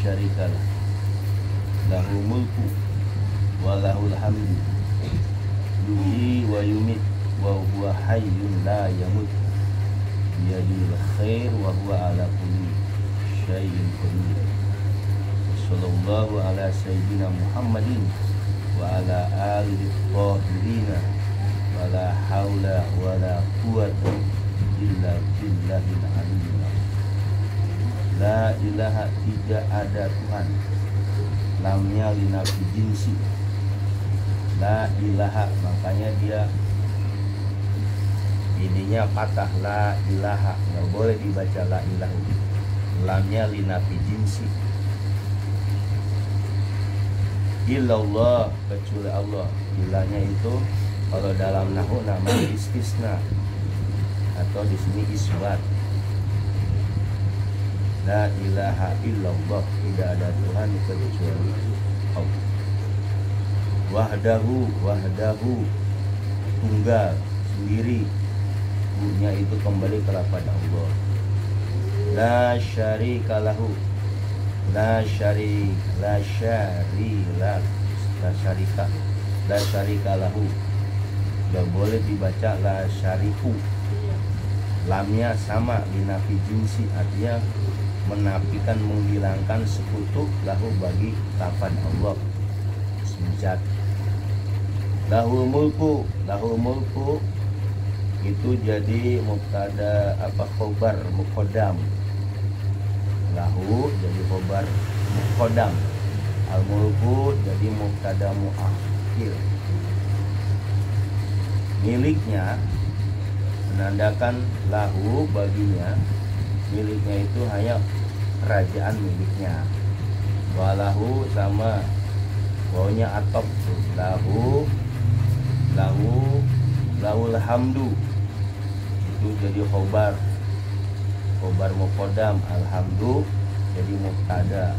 syarikalah lahu mulku wa lahul hamdu yuhyi wa yumit wa huwa hayyun la yamut biyadil khair wa huwa ala kulli syai'in qadir. Sallallahu ala sayyidina Muhammadin wa ala alihi thahirina wa la haula wa la quwwata illa billahil aliyyil azim. La ilaha, tidak ada Tuhan, lamnya linafi jinsi. La ilaha, makanya dia ininya patah, la ilaha, nggak boleh dibaca la ilaha, lamnya linafi jinsi. Illallah, kecuali Allah. Ilahnya itu kalau dalam nahwu namanya istisna atau di sini isbat. La ilaha illallah, tidak ada Tuhan kecuali Allah. Wahdahu, tunggal, sendiri. Punya itu kembali kepada Allah. La syarika lahu, la syarika lahu. Gak boleh dibaca la syariku. Lamnya sama linafi jinsi, artinya menafikan, menghilangkan sekutu lahu bagi lafaz Allah. Semjat. Lahul mulku itu jadi mubtada khobar muqaddam. Lahu jadi khobar muqaddam. Al mulku jadi mubtada muakhir. Miliknya menandakan lahu baginya, miliknya itu hanya kerajaan miliknya. Walahu sama wawunya atop, lahul hamdu itu jadi khobar muqaddam. Alhamdu jadi mubtada.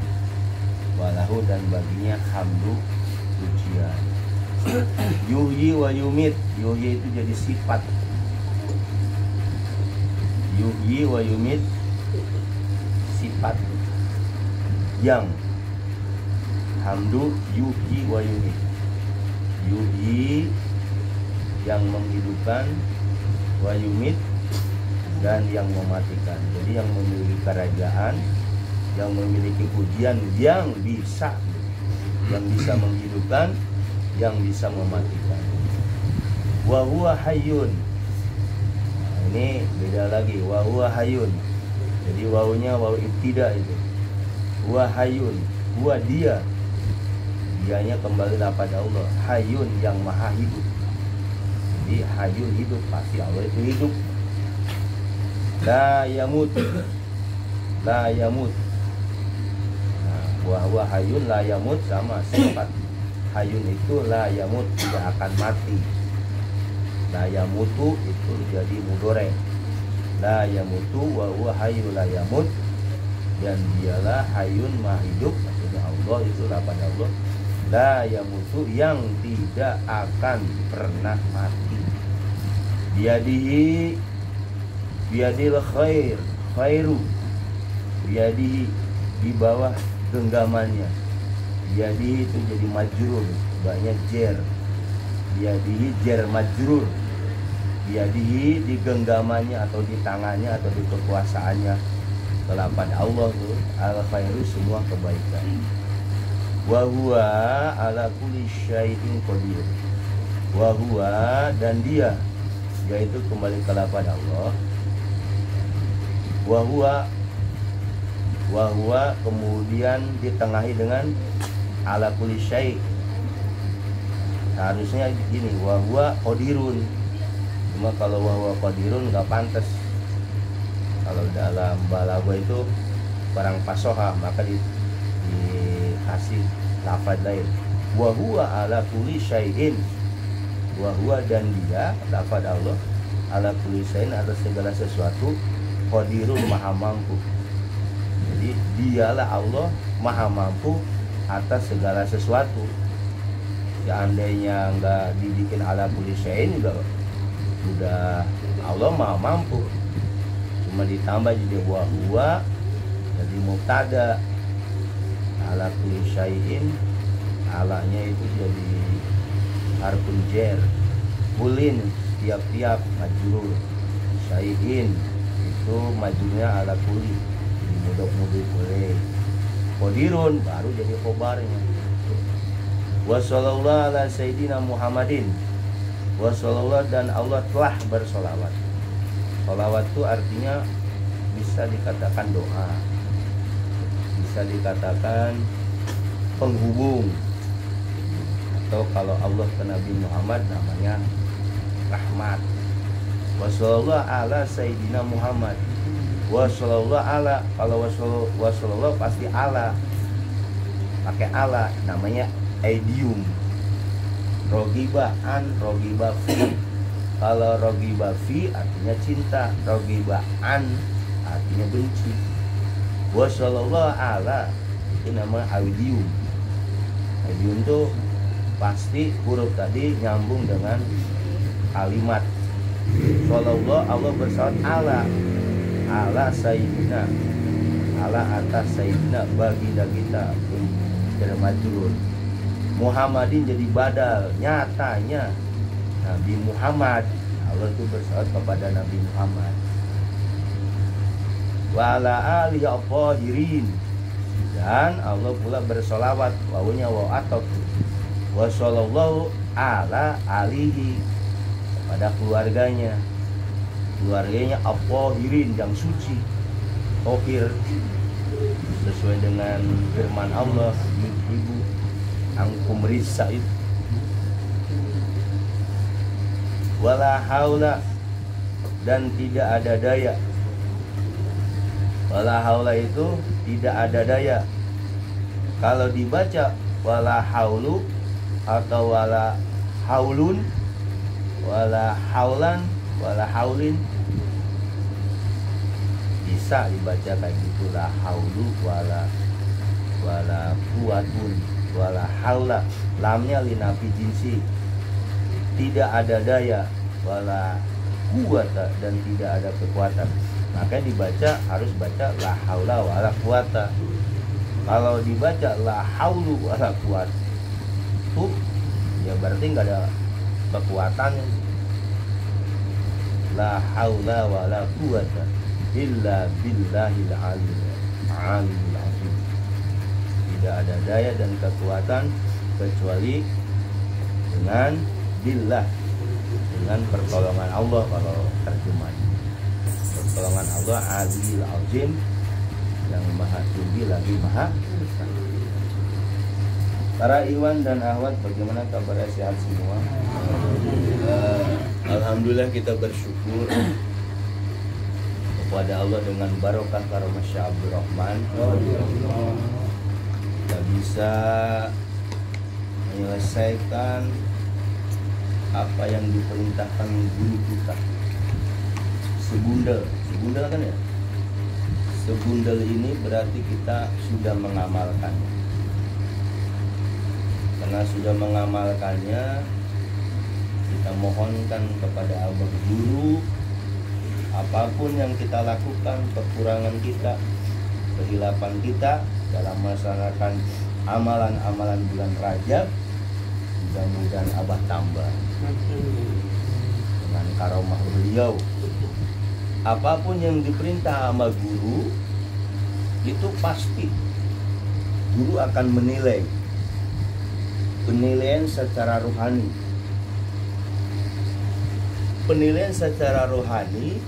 Walahu, dan baginya hamdu, pujian. Yuhyi wa yumit, yuhyi itu jadi sifat. Yuhyi wa yumit, sifat yang. Hamdu yuhyi wa yumit, yuhyi yang menghidupkan, wa yumit dan yang mematikan. Jadi yang memiliki kerajaan, yang memiliki pujian, yang bisa menghidupkan, yang bisa mematikan. Wa huwa hayyun. Nah, ini beda lagi. Wa huwa hayyun. Jadi wawunya wawu ibtida itu. Wa hayyun. Wa dia. Dianya kembali kepada Allah. Hayyun, yang maha hidup. Jadi hayyun hidup, pasti Allah itu hidup. La yamut. La yamut. Nah, wa huwa hayyun la yamut sama sifat. Hayyun itu la yamut, tidak akan mati. La yamutu itu jadi mudhari. La yamutu wa huwa hayyun la yamut, dan dialah hayyun maha hidup, maksudnya Allah itu lapan Allah. La yamutu, yang tidak akan pernah mati. Biadihi, biadil khairu, biadihi, di bawah genggamannya. Biadihi itu jadi majrur, banyak jer. Biadihi jer majrur. Biadihi, di genggamannya atau di tangannya atau di kekuasaannya. Kelapan Allah itu al khairu, semua kebaikan. Wa huwa ala kulli syai'in qadir. Wa huwa, dan dia, yaitu kembali kepada Allah. Wa huwa kemudian ditengahi dengan ala kulli syai'. Harusnya gini, wa huwa qadirun. Cuma kalau wa huwa qadirun enggak pantas. Kalau dalam balaghah itu barang fasoha, maka dikasih lafaz lain. Wa huwa ala kulli syai'in. Wa huwa, dan dia, lafaz Allah, ala kulli syai'in, atas segala sesuatu, qadirun, maha mampu. Jadi dialah Allah maha mampu atas segala sesuatu. Seandainya enggak dibikin ala kulli syai'in, udah Allah maha mampu. Cuma ditambah jadi wa huwa, jadi mubtada. ala kulli syai'in, alanya itu jadi harfun jar. Kulin tiap-tiap majrur, syai'in itu majrurnya ala kulli, dimudok-mudok oleh. Qadirun baru jadi khobarnya. Wa sallallahu ala sayyidina Muhammadin. Wa sallallahu, dan Allah telah bersolawat. Solawat itu artinya bisa dikatakan doa, bisa dikatakan penghubung, atau kalau Allah ke Nabi Muhammad namanya rahmat. Wa sallallahu ala sayyidina Muhammad. Wa sallallahu ala, kalau wa sallallahu pasti ala, pakai ala, namanya idiom. Rogiba an, rogiba fi. Kalau rogiba fi artinya cinta, rogiba an artinya benci. Wa sallallahu ala itu nama idiom. Idiom itu pasti huruf tadi nyambung dengan kalimat. Sallallahu, Allah bersalawat ala sayyidina, ala atas sayyidina, baginda kita majrur. Muhammadin jadi badal, nyatanya Nabi Muhammad, Allah itu bersalawat kepada Nabi Muhammad. Wa ala alihi al-tahirin, dan Allah pula bersolawat, wawunya wa ataf. Wa sallallahu ala alihi, kepada keluarganya al-tahirin, yang suci, tohir, sesuai dengan firman Allah, ibu angkum risa itu. Wala haula, dan tidak ada daya. Wala haula itu tidak ada daya. Kalau dibaca wala haulu atau wala haulun, wala haulan, wala haulin, bisa dibaca kayak gitu, la haulu wala quwatun wala haula, lamnya linafi jinsi, tidak ada daya, wala quwata, dan tidak ada kekuatan. Maka dibaca harus baca la haula wala quwata. Kalau dibaca la haulu wala quwat, tuh ya berarti nggak ada kekuatannya. La haula wala quwata illa billahil aliyyil azim. Tidak ada daya dan kekuatan kecuali dengan billah, dengan pertolongan Allah. Kalau terjemah pertolongan Allah aliyil azim, yang maha tinggi lagi maha besar. Para iwan dan ahwat, bagaimana kabar, sehat semua? Alhamdulillah, kita bersyukur kepada Allah dengan barokah karamah Syekh Abdul Rahman. Kita bisa menyelesaikan apa yang diperintahkan guru kita. Sebundel kan ya? Sebundel ini berarti kita sudah mengamalkannya. Karena sudah mengamalkannya, kita mohonkan kepada Allah Guru, apapun yang kita lakukan, kekurangan kita, kehilapan kita dalam melaksanakan amalan-amalan bulan Rajab, mudah-mudahan Abah tambah dengan karomah beliau. Apapun yang diperintah sama guru, itu pasti guru akan menilai, penilaian secara rohani. Penilaian secara rohani,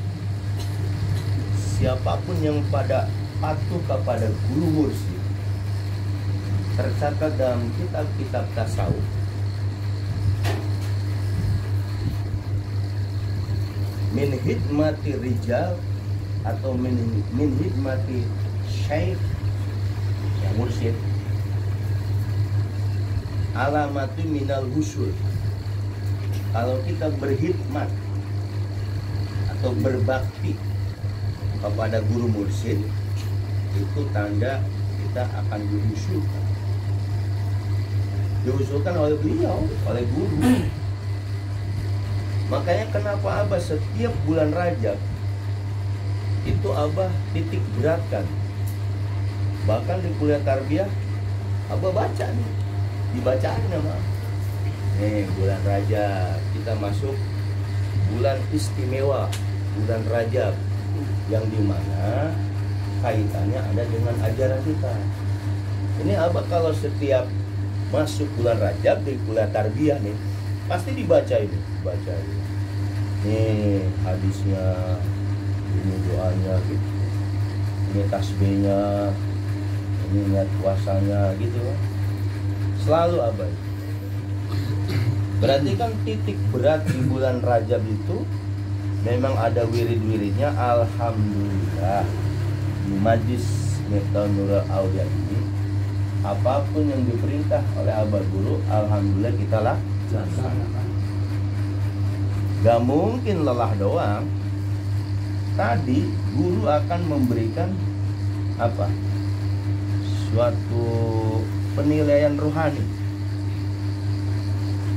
siapapun yang patuh kepada guru mursyid, tercatat dalam kitab-kitab tasawuf, min hidmati rijal atau min hidmati syekh, yang mursyid, alamatu minal husul. Kalau kita berkhidmat atau berbakti kepada guru mursyid, itu tanda kita akan diusulkan. Diusulkan oleh beliau, oleh guru. Makanya kenapa Abah setiap bulan Rajab itu Abah titik beratkan. Bahkan di kuliah tarbiyah Abah baca nih, dibacain sama. Nih bulan Rajab, kita masuk bulan istimewa, bulan Rajab, yang dimana kaitannya ada dengan ajaran kita. Ini Abah kalau setiap masuk bulan Rajab di bulan tarbiyah nih, pasti dibaca ini, baca ini. Nih hadisnya, ini doanya gitu, ini tasbihnya, ini niat puasanya gitu kan. Selalu Abah. Berarti kan titik berat di bulan Rajab itu memang ada wirid-wiridnya. Alhamdulillah di Majlis Miftahul Nurul Aulia ini, apapun yang diperintah oleh Abah Guru, alhamdulillah kita laksanakan. Gak mungkin lelah doang. Tadi guru akan memberikan apa? Suatu penilaian rohani.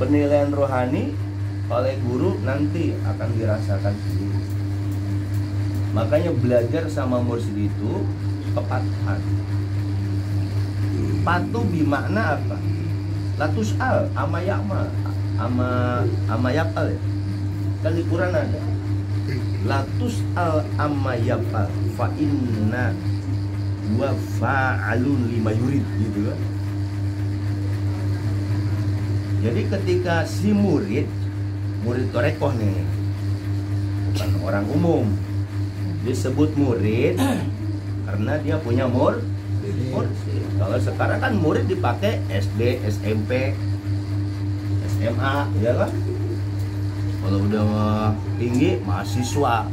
Penilaian rohani oleh guru nanti akan dirasakan sendiri. Makanya belajar sama mursyid itu kepatuhan. Patuh bimakna apa? Latus al amayakma amayakal ya. Kan di Quran ada latus al amayakal fa inna wa fa'alun lima yurid gitu kan. Jadi ketika si murid torekoh nih, bukan orang umum, disebut murid karena dia punya mursyid. Kalau sekarang kan murid dipakai SD, SMP, SMA, ya kan? Kalau udah tinggi mahasiswa.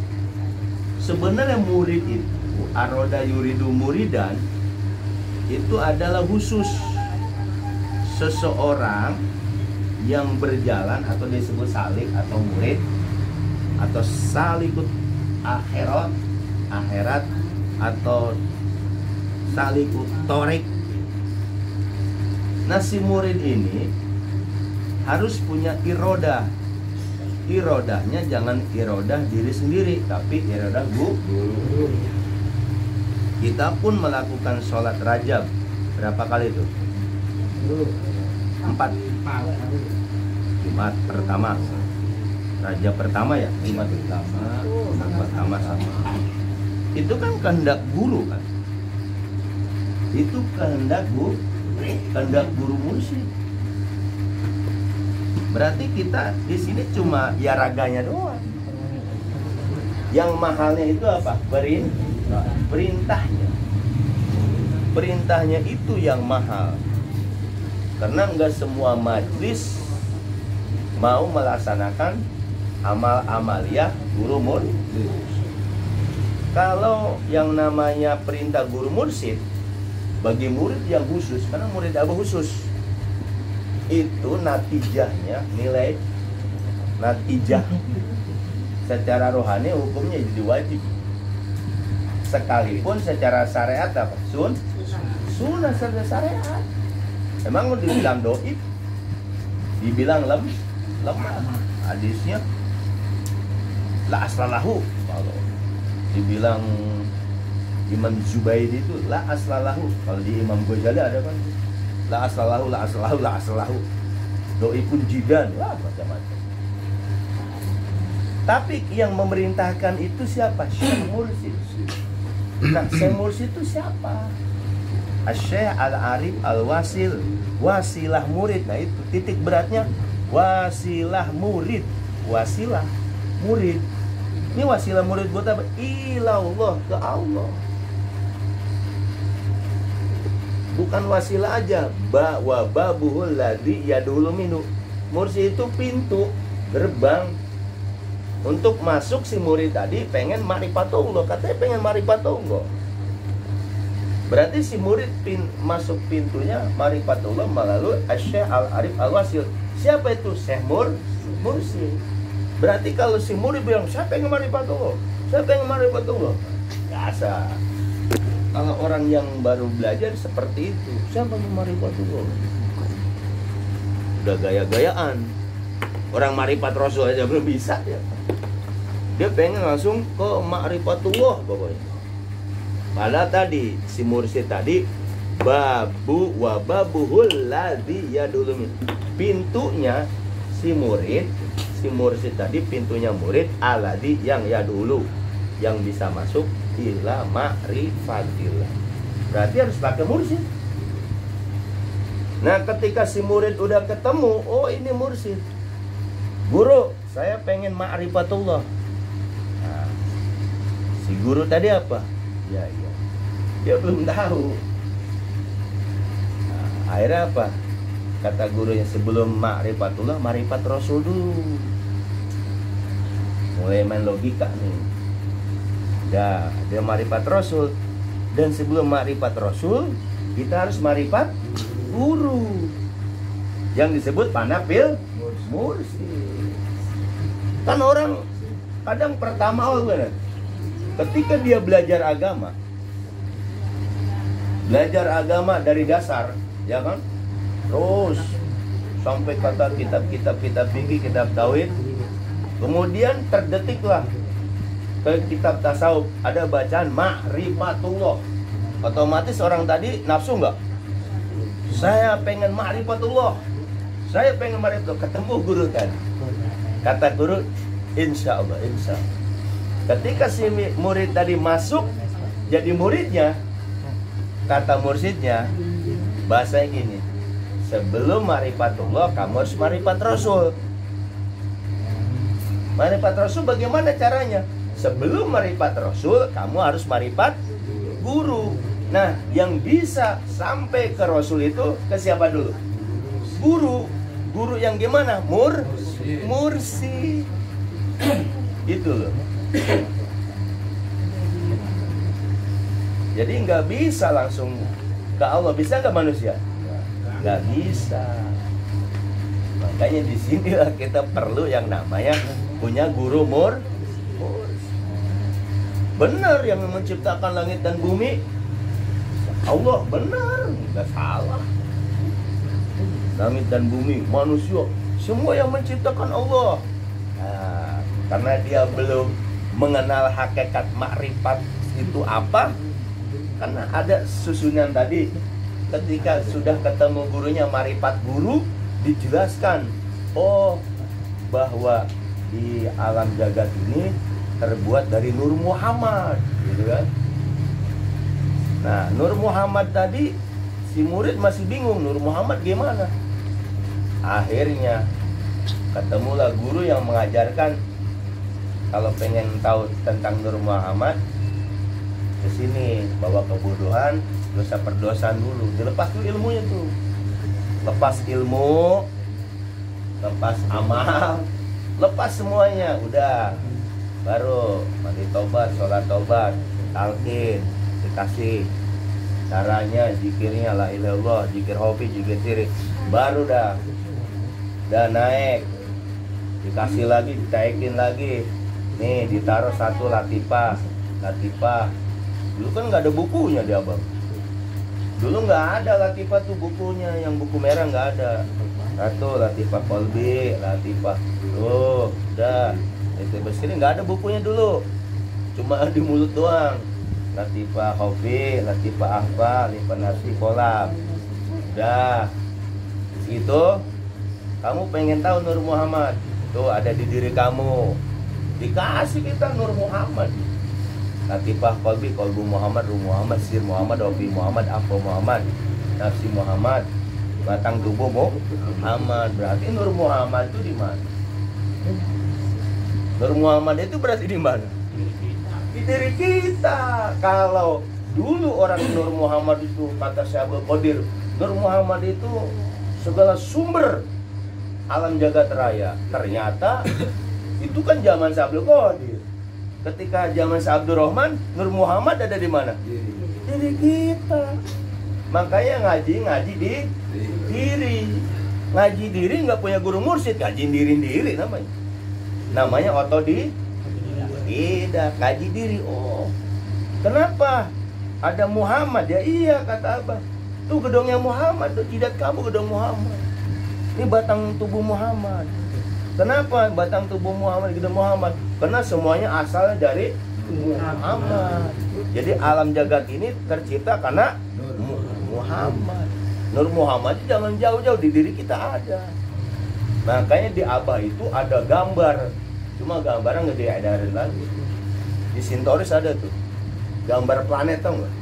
Sebenarnya murid itu aroda yuridu muridan itu adalah khusus seseorang yang berjalan atau disebut salik atau murid atau salikut akhirat atau salikut torik. Nah si murid ini harus punya irodah. Irodahnya jangan irodah diri sendiri, tapi irodah guru. Kita pun melakukan sholat Rajab berapa kali itu? 4. Jumat pertama, Rajab pertama ya, Jumat pertama sama. Itu kan kehendak guru kan? Itu kehendak guru mursyid. Berarti kita di sini cuma ya raganya doang. Yang mahalnya itu apa? Perintahnya. Perintahnya itu yang mahal. Karena enggak semua majlis mau melaksanakan amal-amaliyah guru mursyid. Kalau yang namanya perintah guru mursyid bagi murid yang khusus, karena murid Abah khusus, itu natijahnya, nilai natijah secara rohani hukumnya jadi wajib, sekalipun secara syariat apa? Sunnah secara syariat. Emang mau dibilang doib, dibilang lemah. Hadisnya la aslalahu. Kalau dibilang Imam Zubaidi itu la aslalahu. Kalau di Imam Ghazali ada kan la aslalahu. Doi pun jidan, wah macam-macam. Tapi yang memerintahkan itu siapa? Syekh Mursyid. Nah, Syekh Mursyid itu siapa? Syekh Al-Arif Al-Wasil, wasilah murid. Nah itu titik beratnya, wasilah murid, wasilah murid. Ini wasilah murid buat apa? Ilallah, ke Allah. Bukan wasilah aja, wa babuhul ladzi yadulu minhu. Mursyid itu pintu, gerbang untuk masuk. Si murid tadi pengen ma'rifatullah, katanya pengen ma'rifatullah. Berarti si murid masuk pintunya ma'rifatullah melalui Syekh Al-Arif Al-Wasil. Siapa itu? Syekh Mursyid. Berarti kalau si murid bilang saya pengen ma'rifatullah, saya pengen ma'rifatullah, biasa. Kalau orang yang baru belajar seperti itu, siapa yang ma'rifatullah? Udah gaya-gayaan. Orang ma'rifat Rasul aja belum bisa ya. Dia pengen langsung ke ma'rifatullah pokoknya. Padahal tadi si mursyid tadi babu wa babuhul ladzi yadulumi. Pintunya si mursid tadi, pintunya murid alladzi yang yadulu, yang bisa masuk ila ma'rifatillah. Berarti harus pakai mursid. Nah, ketika si murid udah ketemu, oh ini mursid. Guru, saya pengen ma'rifatullah. Nah, si guru tadi apa? Ya, dia belum tahu. Nah, akhirnya apa? Kata gurunya, sebelum ma'rifatullah, ma'rifat Rasul dulu. Mulai main logika nih. Dah, dia ma'rifat Rasul. Dan sebelum ma'rifat Rasul, kita harus ma'rifat guru, yang disebut panapil mursid. Kan orang kadang pertama awal, ketika dia belajar agama dari dasar, ya kan, terus sampai kata kitab fikih, kitab tauhid, kemudian terdetiklah ke kitab tasawuf, ada bacaan ma'rifatullah. Otomatis orang tadi nafsu nggak? Saya pengen ma'rifatullah, saya pengen ma'rifatullah. Ketemu guru kan, kata guru, insya Allah. Ketika si murid tadi masuk jadi muridnya, kata mursidnya, bahasanya gini, sebelum ma'rifatullah kamu harus ma'rifat Rasul. Ma'rifat Rasul bagaimana caranya? Sebelum ma'rifat Rasul kamu harus ma'rifat guru. Nah, yang bisa sampai ke Rasul itu ke siapa dulu? Guru. Guru yang gimana? Mursid. Itu loh. Jadi nggak bisa langsung ke Allah. Bisa nggak manusia? Nggak bisa. Makanya di sinilah kita perlu yang namanya punya guru mursid. Benar yang menciptakan langit dan bumi Allah, benar, nggak salah. Langit dan bumi, manusia, semua yang menciptakan Allah. Nah, karena dia belum mengenal hakikat makrifat itu apa, karena ada susunan tadi. Ketika sudah ketemu gurunya, makrifat guru, dijelaskan, oh bahwa di alam jagat ini terbuat dari Nur Muhammad, gitu kan? Nah, Nur Muhammad tadi, si murid masih bingung, Nur Muhammad gimana? Akhirnya ketemulah guru yang mengajarkan, kalau pengen tahu tentang Nur Muhammad, ke sini, bawa kebodohan, dosa perdosaan dulu. Dilepas tuh ilmunya tuh. Lepas ilmu, lepas amal, lepas semuanya, udah. Baru mandi tobat, sholat tobat, talqin, dikasih caranya, zikirnya la ilaha illallah, zikir hobi, zikir syirik, baru dah naik, dikasih lagi, ditaikin lagi, nih ditaruh satu latifah. Dulu kan nggak ada bukunya di abang, dulu nggak ada latifah tuh bukunya, yang buku merah nggak ada. Satu latifah kolbi, latifah tuh udah itu besar, nggak ada bukunya dulu, cuma di mulut doang. Latifah hobi, latifah ahfa, latifah nafsi, kolam. Udah. Itu kamu pengen tahu Nur Muhammad, tuh ada di diri kamu. Dikasih kita Nur Muhammad. Latifah kolbi, kolbu Muhammad, ruh Muhammad, sir Muhammad, hobi Muhammad, ahfa Muhammad, nafsi Muhammad, batang tubuh Muhammad. Berarti Nur Muhammad itu di mana? Nur Muhammad itu berarti di mana? Di diri kita. Kalau dulu orang Nur Muhammad itu, kata Syekh Abdul Qadir, Nur Muhammad itu segala sumber alam jagat raya. Ternyata itu kan zaman Syekh Abdul Qadir. Ketika zaman Syekh Abdul Rahman, Nur Muhammad ada di mana? Diri kita. Makanya ngaji di diri. Ngaji diri nggak punya guru mursyid, ngaji diri namanya. Namanya tidak, ngaji diri. Oh, kenapa? Ada Muhammad ya? Iya, kata Abang. Tuh gedongnya Muhammad, tuh jidat kamu gedong Muhammad. Ini batang tubuh Muhammad. Kenapa batang tubuh Muhammad, gedong Muhammad? Karena semuanya asalnya dari Muhammad. Jadi alam jagat ini tercipta karena Muhammad. Nur Muhammad jangan jauh-jauh, di diri kita ada. Makanya di Abah itu ada gambar, cuma gambarnya nggak diedarin lagi. Di Sintoris ada tuh gambar planet, tau nggak?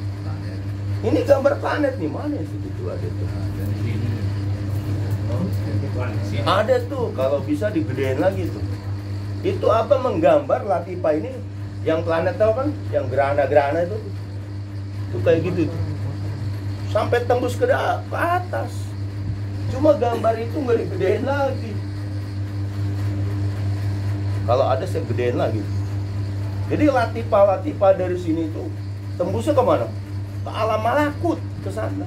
Ini gambar planet nih, mana sih itu ada tuh? Ada tuh, kalau bisa digedein lagi tuh. Itu apa menggambar Latifah ini yang planet, tau kan? Yang gerhana-gerhana itu kayak gitu tuh. Sampai tembus ke atas. Cuma gambar itu nggak digedein lagi. Kalau ada saya gedein lagi. Jadi Latifah dari sini tuh tembusnya kemana? Ke alam malakut, ke sana.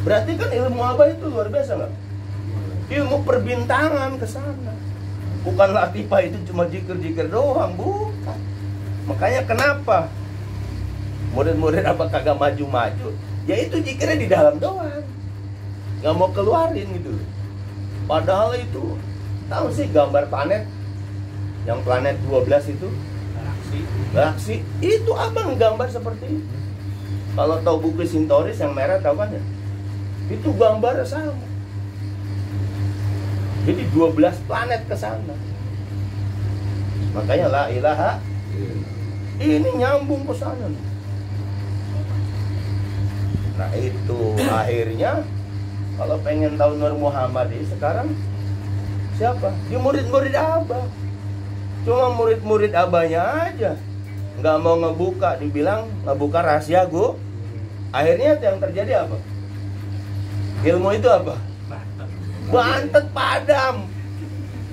Berarti kan ilmu Abah itu luar biasa nggak? Ilmu perbintangan ke sana. Bukan Latifah itu cuma jikir-jikir doang, bukan. Makanya kenapa murid-murid Abah kagak maju-maju? Ya itu jikirnya di dalam doang, nggak mau keluarin gitu. Padahal itu, tahu sih gambar planet, yang planet 12 itu galaksi itu Abang gambar seperti itu. Kalau tahu buku Sintoris yang merah, tahu kan ya? Itu gambarnya sama. Jadi 12 planet ke sana. Makanya la ilaha, ini nyambung ke sana. Nah itu akhirnya kalau pengen tahu Nur Muhammad ini sekarang siapa? Dia murid-murid Abah. Cuma murid-murid Abahnya aja nggak mau ngebuka, dibilang ngebuka rahasia gua. Akhirnya yang terjadi apa? Ilmu itu apa? Bantet padam.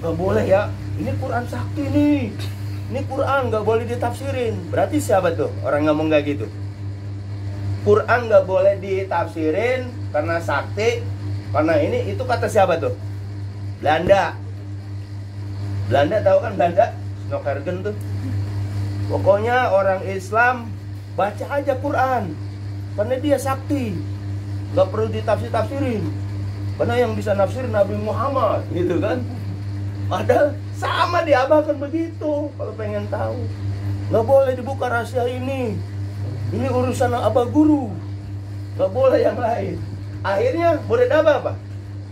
Nggak boleh ya. Ini Quran sakti nih. Ini Quran nggak boleh ditafsirin. Berarti siapa tuh orang ngomong kayak gitu? Quran nggak boleh ditafsirin karena sakti, karena ini itu kata siapa tuh? Belanda. Belanda tahu kan Belanda? Snokergen tuh. Pokoknya orang Islam baca aja Quran karena dia sakti, nggak perlu ditafsirin. Karena yang bisa nafsir Nabi Muhammad, gitu kan? Padahal sama di Abah kan begitu. Kalau pengen tahu, nggak boleh dibuka rahasia ini. Ini urusan Abah guru, nggak boleh yang lain. Akhirnya murid Abah apa?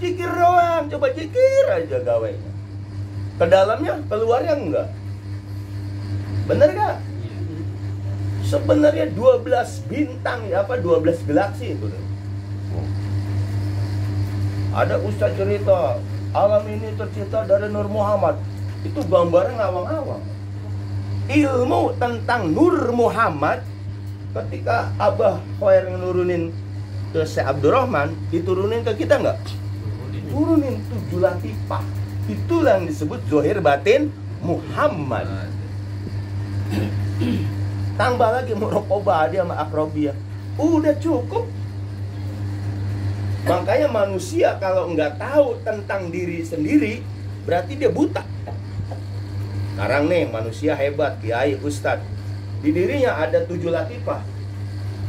Zikir doang, coba zikir aja gawainya. Ke dalamnya, keluarnya enggak. Bener gak? Sebenarnya 12 bintang, ya apa 12 galaksi itu. Ada ustaz cerita, alam ini tercipta dari Nur Muhammad. Itu gambarnya ngawang-ngawang. Ilmu tentang Nur Muhammad ketika Abah Khair nurunin ke Syekh Abdurrahman, diturunin ke kita nggak? Turunin 7 latifah. Itulah yang disebut Zohir Batin Muhammad. Tambah lagi Muraqabah dia sama Akrobiyah. Udah cukup. Makanya manusia kalau nggak tahu tentang diri sendiri, berarti dia buta. Sekarang nih manusia hebat, kiai, ustadz, di dirinya ada 7 latifah.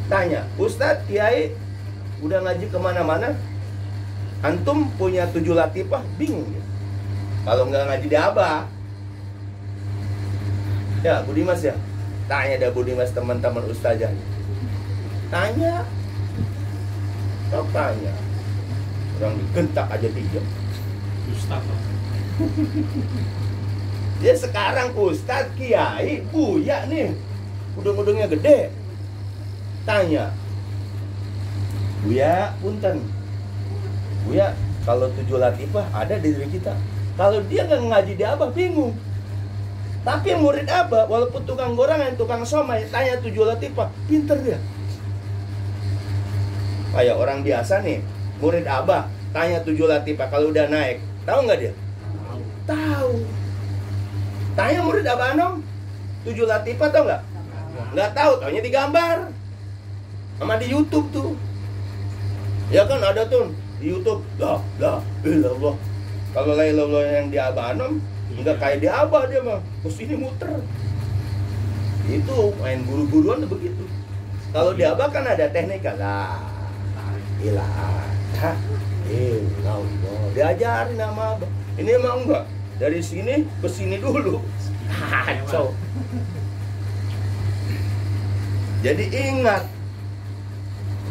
Tanya, ustadz, kiai, udah ngaji kemana-mana, antum punya 7 latifah, bingung ya? Kalau nggak ngaji di Abah. Ya, Bu Dimas ya? Tanya dah Bu Dimas teman-teman ustazah. Tanya. Kau tanya. Orang digentak aja diam. Ustaz. Dia sekarang ustaz, kiai, buya nih. Udung-udungnya gede. Tanya. Buya, punten. Buya, kalau 7 latifah ada di diri kita. Kalau dia nggak ngaji di Abah, bingung. Tapi murid Abah, walaupun tukang gorengan, tukang somai, tanya 7 latifah, pinter dia. Kayak orang biasa nih, murid Abah, tanya 7 latifah, kalau udah naik, tahu nggak dia? Tahu. Tanya murid Abah Anom, 7 latifah tahu nggak? Nggak tahu, taunya digambar. Sama di YouTube tuh. Ya kan ada tuh di YouTube, la ilallah. Kalau la ilallah yang di Abah Anom, enggak kayak di Abah dia mah, terus ini muter. Itu main guru-guruan tuh begitu. Kalau di Abah kan ada teknik lah. Ilah, diajarin sama Abah. Ini emang enggak, dari sini ke sini dulu. Kacau. Jadi ingat,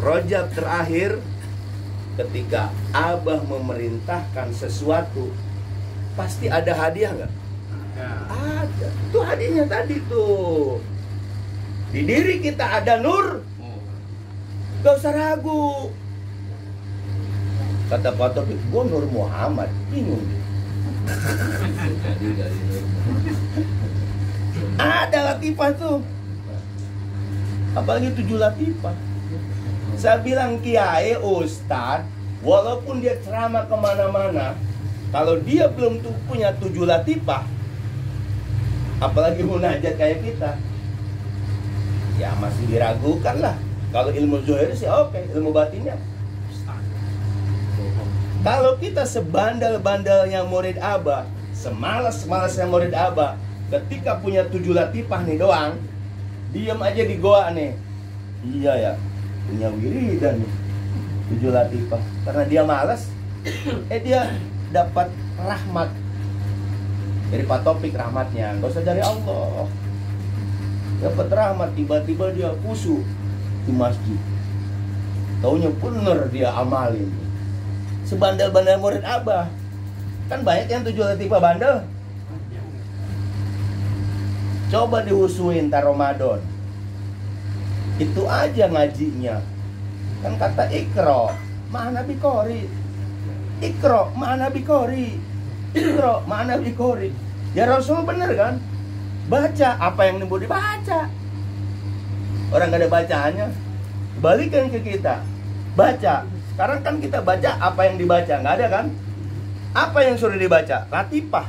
Rojab terakhir, ketika Abah memerintahkan sesuatu, pasti ada hadiah nggak? Ada. Tuh hadiahnya tadi tuh. Di diri kita ada nur. Gak usah ragu. Kata Pak Taufik, gue Nur Muhammad. Bingung. Ada latifah tuh. Apalagi 7 latifah. Saya bilang kiai, ustad, walaupun dia ceramah kemana-mana, kalau dia belum punya 7 latifah, apalagi munajat kayak kita, ya masih diragukan lah. Kalau ilmu zuhir sih oke, ilmu batinnya. Kalau kita sebandel-bandelnya murid Abah, semalas-malasnya murid Abah, ketika punya 7 latifah nih doang, diam aja di goa nih. Iya ya, punya wiridan nih 7 latifah. Karena dia malas, dia dapat rahmat dari Pak Taufik, rahmatnya gak usah dari Allah. Dapat rahmat, tiba-tiba dia khusyuk di masjid. Taunya bener dia amalin. Sebandel-bandel murid Abah. Kan banyak yang 7 latifah bandel. Coba dihusuin tar Ramadan. Itu aja ngajinya. Kan kata Iqra ma'ana biqori. Iqra ma'ana biqori. Iqra ma'ana biqori. Ya Rasul bener kan? Baca apa yang mau dibaca. Orang gak ada bacaannya. Balikan ke kita. Baca. Sekarang kan kita baca apa yang dibaca. Gak ada kan? Apa yang suruh dibaca? Latifah.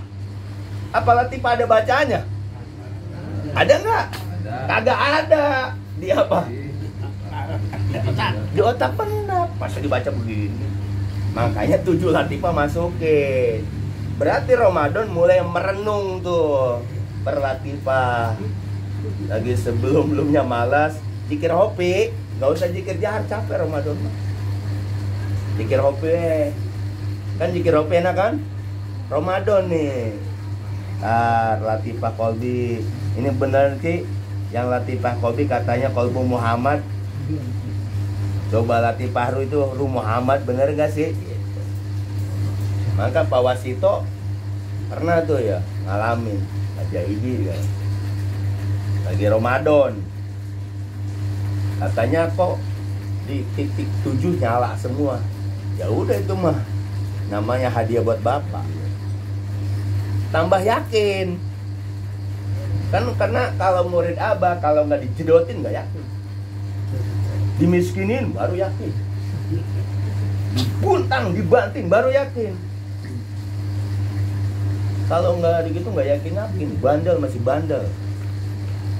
Apa latifah ada bacaannya? Ada nggak? Kagak ada. Di apa? Di otak benak. Masa dibaca begini? Makanya 7 latifah masukin. Berarti Ramadan mulai merenung tuh per latifah. Lagi sebelum-belumnya malas, zikir hopi, nggak usah zikir jahar, capek Ramadan. Zikir hopi, kan zikir hopi enak kan? Ramadan nih. Latifah kolbi. Ini bener sih, yang latifah kolbi katanya kolbu Muhammad. Coba latifah ru itu ru Muhammad, bener gak sih? Maka Pak Wasito pernah tuh ya ngalamin ajaibi kan. Lagi Ramadan, katanya kok di titik 7 nyala semua. Ya udah itu mah namanya hadiah buat bapak. Tambah yakin kan, karena kalau murid Abah kalau nggak dijedotin nggak yakin, dimiskinin baru yakin, dibuntang dibanting baru yakin. Kalau nggak begitu nggak yakin. Bandel masih bandel.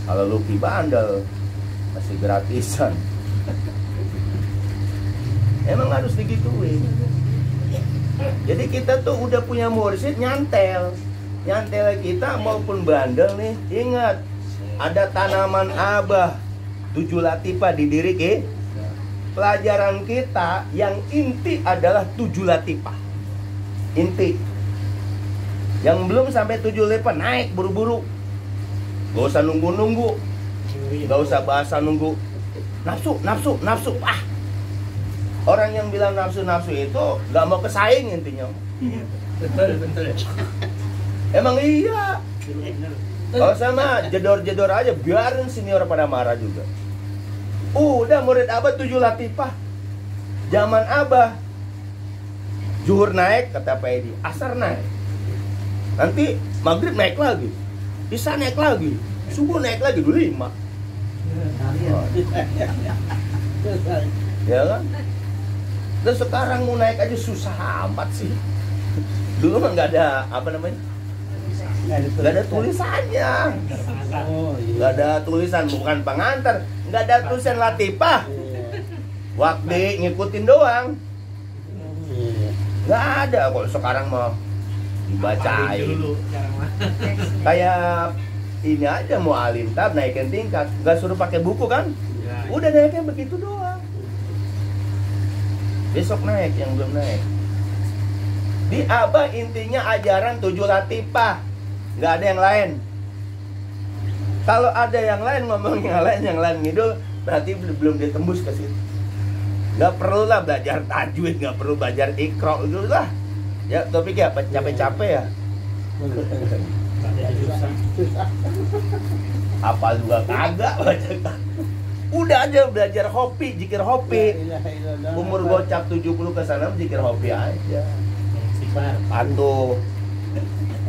Kalau Lucky bandel masih gratisan. Emang harus digituin. Jadi kita tuh udah punya mursyid nyantel kita maupun bandel nih. Ingat, ada tanaman Abah 7 latifah di diri kita. Pelajaran kita yang inti adalah 7 latifah. Inti. Yang belum sampai 7 latifah naik buru-buru. Gak usah nunggu-nunggu. Gak usah bahasa nunggu. Nafsu. Orang yang bilang nafsu itu gak mau kesaing intinya. Betul. Emang iya. Kalau sama jedor-jedor aja, biarin senior pada marah juga. Udah murid Abah 7 latifah. Zaman Abah Zuhur naik, kata Pak Edi, asar naik. Nanti maghrib naik lagi, isya naik lagi, subuh naik lagi, dulu 5. Ya kan? Dan sekarang mau naik aja susah amat sih. Dulu mah nggak ada apa namanya, nggak ada tulisannya, nggak ada tulisan, bukan pengantar, nggak ada tulisan latifah. Waktu ngikutin doang, nggak ada. Kalau sekarang mau dibacain kayak ini aja, mau alim tab naikin tingkat, nggak suruh pakai buku kan, udah naiknya begitu doang. Besok naik yang belum naik. Di Abah intinya ajaran 7 latifah, nggak ada yang lain. Kalau ada yang lain ngomong yang lain ngidul, berarti belum ditembus ke situ. Nggak perlu lah belajar tajwid, nggak perlu belajar ikro gitu lah. Ya topik ya capek-capek ya. Apa juga kagak baca. Udah aja belajar hopi, zikir hopi. Umur gocap 70 ke sana zikir hopi aja. Patuh.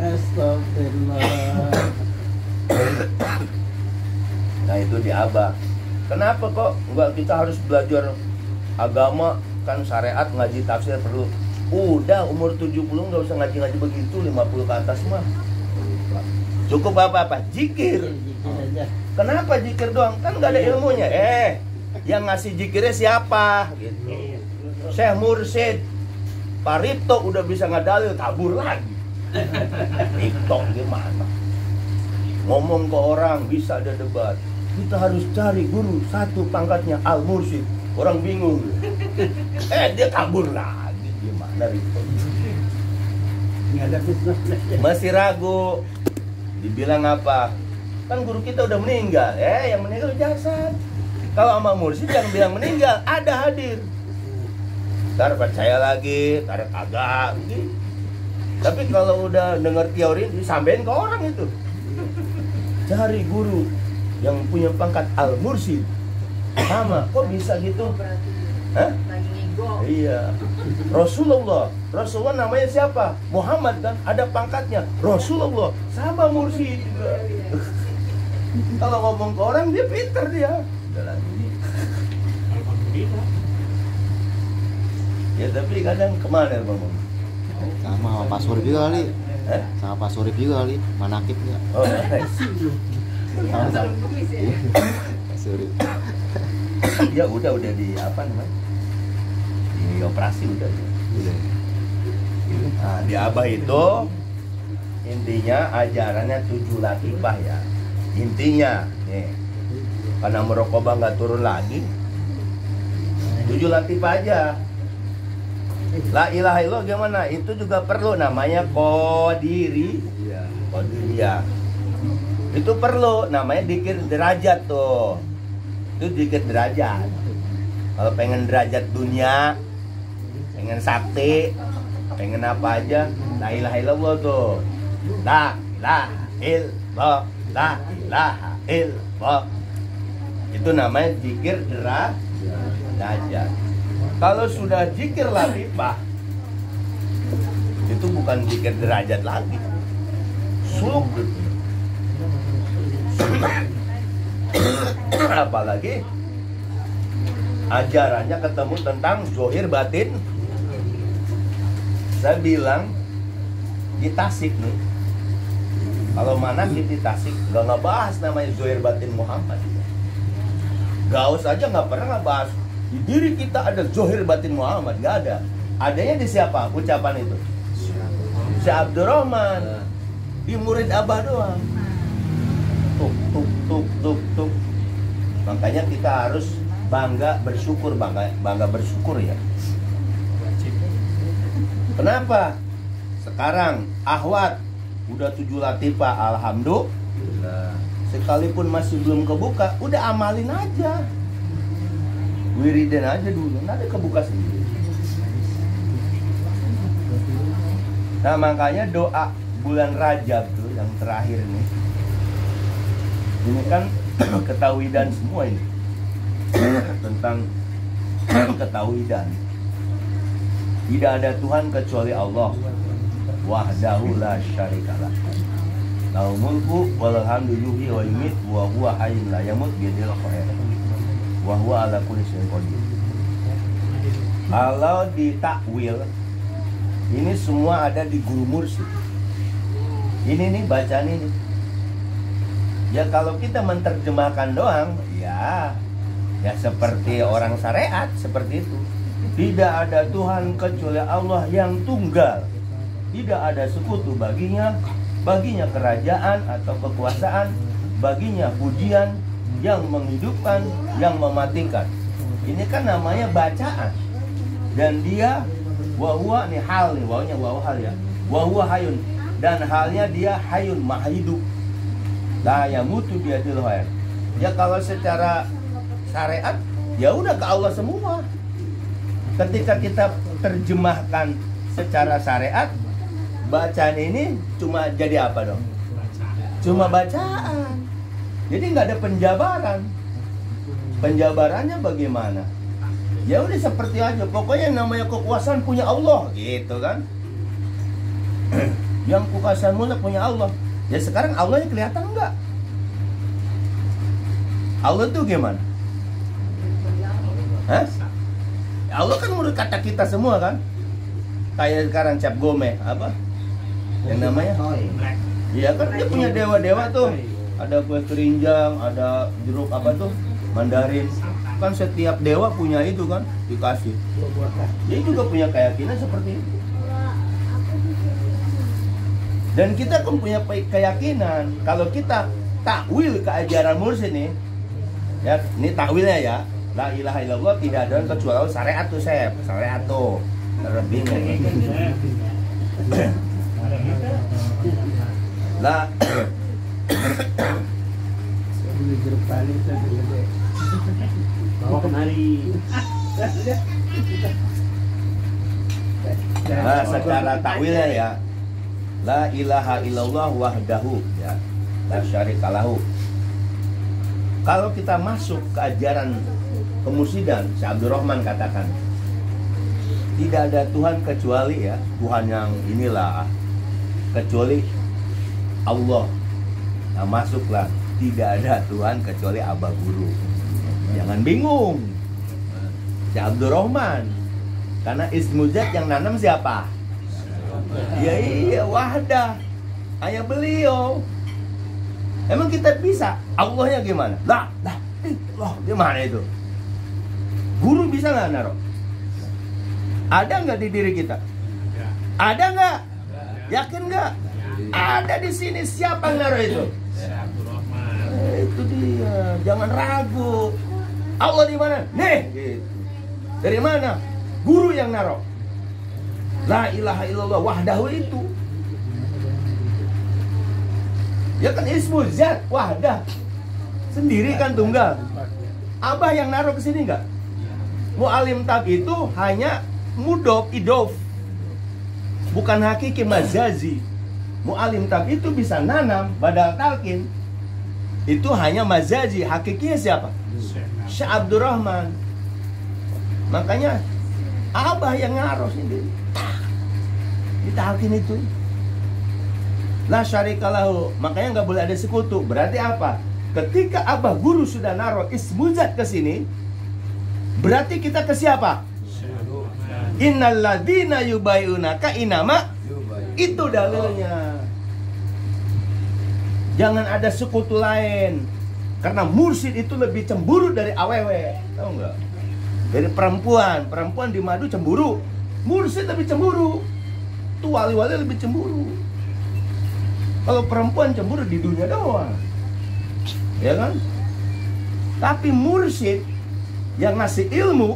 Astagfirullah. Nah itu di Abah. Kenapa kok enggak kita harus belajar agama, kan syariat ngaji tafsir perlu. Udah umur 70 nggak usah ngaji-ngaji begitu, 50 ke atas mah. Cukup apa-apa, zikir. Kenapa zikir doang? Kan nggak ada ilmunya. Yang ngasih zikirnya siapa? Gitu. Syekh Mursyid Paripto udah bisa ngadalil, kabur lagi. TikTok gimana? Ngomong ke orang bisa ada debat. Kita harus cari guru satu pangkatnya Al Mursyid. Orang bingung. Dia kabur lagi. Gimana Rito? Nggak ada fitnah. Masih ragu. Dibilang apa? Kan guru kita udah meninggal. Yang meninggal jasad. Kalau sama Mursyid yang bilang meninggal ada hadir. Ntar percaya lagi, ntar kagak gitu. Tapi kalau udah denger teori disampein ke orang itu. Cari guru yang punya pangkat Al Mursyid. Sama, kok bisa gitu? Hah? Iya. Rasulullah namanya siapa? Muhammad kan, ada pangkatnya Rasulullah, sama Mursyid juga. Kalau ngomong ke orang dia pinter dia. Udah lagi. Ya tapi kadang kemana ngomong? Sama Pak Surip juga kali. Sama Pak Surip juga kali, manakibnya. Oh, Sama-sama. Pak Surip. Ya udah di apa namanya? Di operasi udah. Nah, di Abah itu intinya ajarannya 7 latifah ya. Intinya nih. Karena merokobah nggak turun lagi. 7 latifah aja. La ilaha illallah gimana? Itu juga perlu namanya qadiri. Qadiriyah. Itu perlu namanya dzikir derajat tuh. Itu dzikir derajat. Kalau pengen derajat dunia, pengen sakti, pengen apa aja, la ilaha illallah tuh. La ilaha illallah, la ilaha illallah. Itu namanya dzikir derajat. Kalau sudah zikir latifah, itu bukan zikir derajat lagi. Suluk gitu. Apalagi ajarannya ketemu tentang zohir batin. Saya bilang di Tasik nih, kalau mana di Tasik nggak ngebahas namanya zohir batin Muhammad. Gaus aja nggak pernah ngebahas. Di diri kita ada zohir batin Muhammad, nggak ada. Adanya di siapa ucapan itu? Syekh Abdurrahman. Di murid Abah doang. Tuk. Makanya kita harus bangga bersyukur ya. Kenapa? Sekarang ahwat udah 7 latifah, alhamdulillah. Sekalipun masih belum kebuka, udah amalin aja. Wiridan aja dulu, nanti kebuka sendiri. Nah makanya doa bulan Rajab tuh yang terakhir nih, ini kan ketawidan semua ini tentang ketawidan. Tidak ada Tuhan kecuali Allah, wahdahu la syarikalah, lahu mulku walal hamdu yuhyi wa yumiit wa huwa hayyun la yamut biyadihil khair wa huwa ala kulli syai'in qadir. Kalau ditakwil, ini semua ada di Guru Mursyid. Ini nih bacaan ini. Ya kalau kita menerjemahkan doang, ya seperti orang syariat seperti itu. Tidak ada Tuhan kecuali Allah yang tunggal. Tidak ada sekutu baginya kerajaan atau kekuasaan, baginya pujian, yang menghidupkan, yang mematikan. Ini kan namanya bacaan. Dan dia wahwa nih hal nih, wawnya wahwa hal ya. Wahwa hayun, dan halnya dia hayun, maha hidup. La yamutu biyadil khair. Ya kalau secara syariat ya udah ke Allah semua. ketika kita terjemahkan secara syariat, bacaan ini cuma jadi apa dong? Cuma bacaan. Jadi nggak ada penjabaran. Penjabarannya bagaimana? Ya udah seperti aja. Pokoknya yang namanya kekuasaan punya Allah, gitu kan? Yang kekuasaan mulak punya Allah. Ya sekarang Allahnya kelihatan nggak? Allah tuh gimana? Hah? Allah kan menurut kata kita semua kan? Kayak sekarang Cap Gome apa? Yang namanya? Iya kan dia punya dewa-dewa tuh. Ada kue kerinjang, ada jeruk apa tuh? Mandarin. Kan setiap dewa punya itu kan dikasih. Dia juga punya keyakinan seperti itu. Dan kita kan punya keyakinan kalau kita takwil ke ajaran mursyid nih, ya ini takwilnya ya, la ilaha illallah tidak ada kecuali syariat tuh syariat tuh terlebihnya. Lah bawa kemari. Nah, secara takwilnya ya, la ilaha illallah wahdahu, ya, la syarikalahu. Kalau kita masuk ke ajaran kemursidan, Syekh Abdurrahman katakan, tidak ada Tuhan kecuali ya, Tuhan yang inilah, kecuali Allah. Nah, masuklah, tidak ada Tuhan kecuali Abah Guru. Jangan bingung, Syekh Abdurrahman, karena ismu zat yang nanam siapa? Ya iya, wahdah, hanya beliau. Emang kita bisa? Allahnya gimana? Lah, gimana itu? Guru bisa nggak naruh? Ada nggak di diri kita? Ada nggak? Yakin nggak? Ada di sini. Siapa yang naruh itu? Itu dia. Jangan ragu. Allah di mana? Nih, gitu. Dari mana? Guru yang naruh. La ilaha illallah wahdahu itu. Ya kan ismu zat wahdah. Sendiri kan tunggal. Abah yang naruh ke sini enggak? Mu'alim tab itu hanya mudof idof. Bukan hakiki mazazi. Mu'alim tab itu bisa nanam badal talqin. Itu hanya mazazi. Hakikinya siapa? Syekh Abdurrahman. Makanya Abah yang naruh sendiri. Ditalqin itu. La syarikalahu. Makanya nggak boleh ada sekutu. Berarti apa? Ketika Abah Guru sudah naruh ismuzat ke sini, berarti kita ke siapa? Innal ladzina yubayunaka inama. Itu dalilnya. Jangan ada sekutu lain. Karena mursyid itu lebih cemburu dari awewe. Tahu nggak? Dari perempuan. Perempuan di madu cemburu. Mursyid lebih cemburu. Tuh wali-wali lebih cemburu. Kalau perempuan cemburu di dunia doang, ya kan? Tapi mursyid yang ngasih ilmu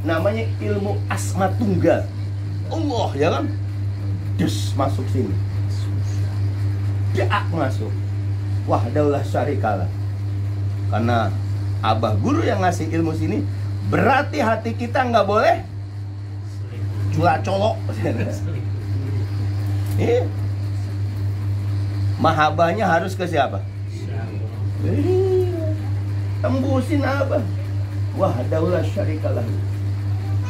namanya ilmu asma tunggal Allah, ya kan? Des masuk sini, Jaak masuk. Wah, daulah syarikalah. Karena Abah Guru yang ngasih ilmu sini, berarti hati kita nggak boleh culak colok. Mahabahnya harus ke siapa? Tembusin Abah. Wah, daulah syarikalah.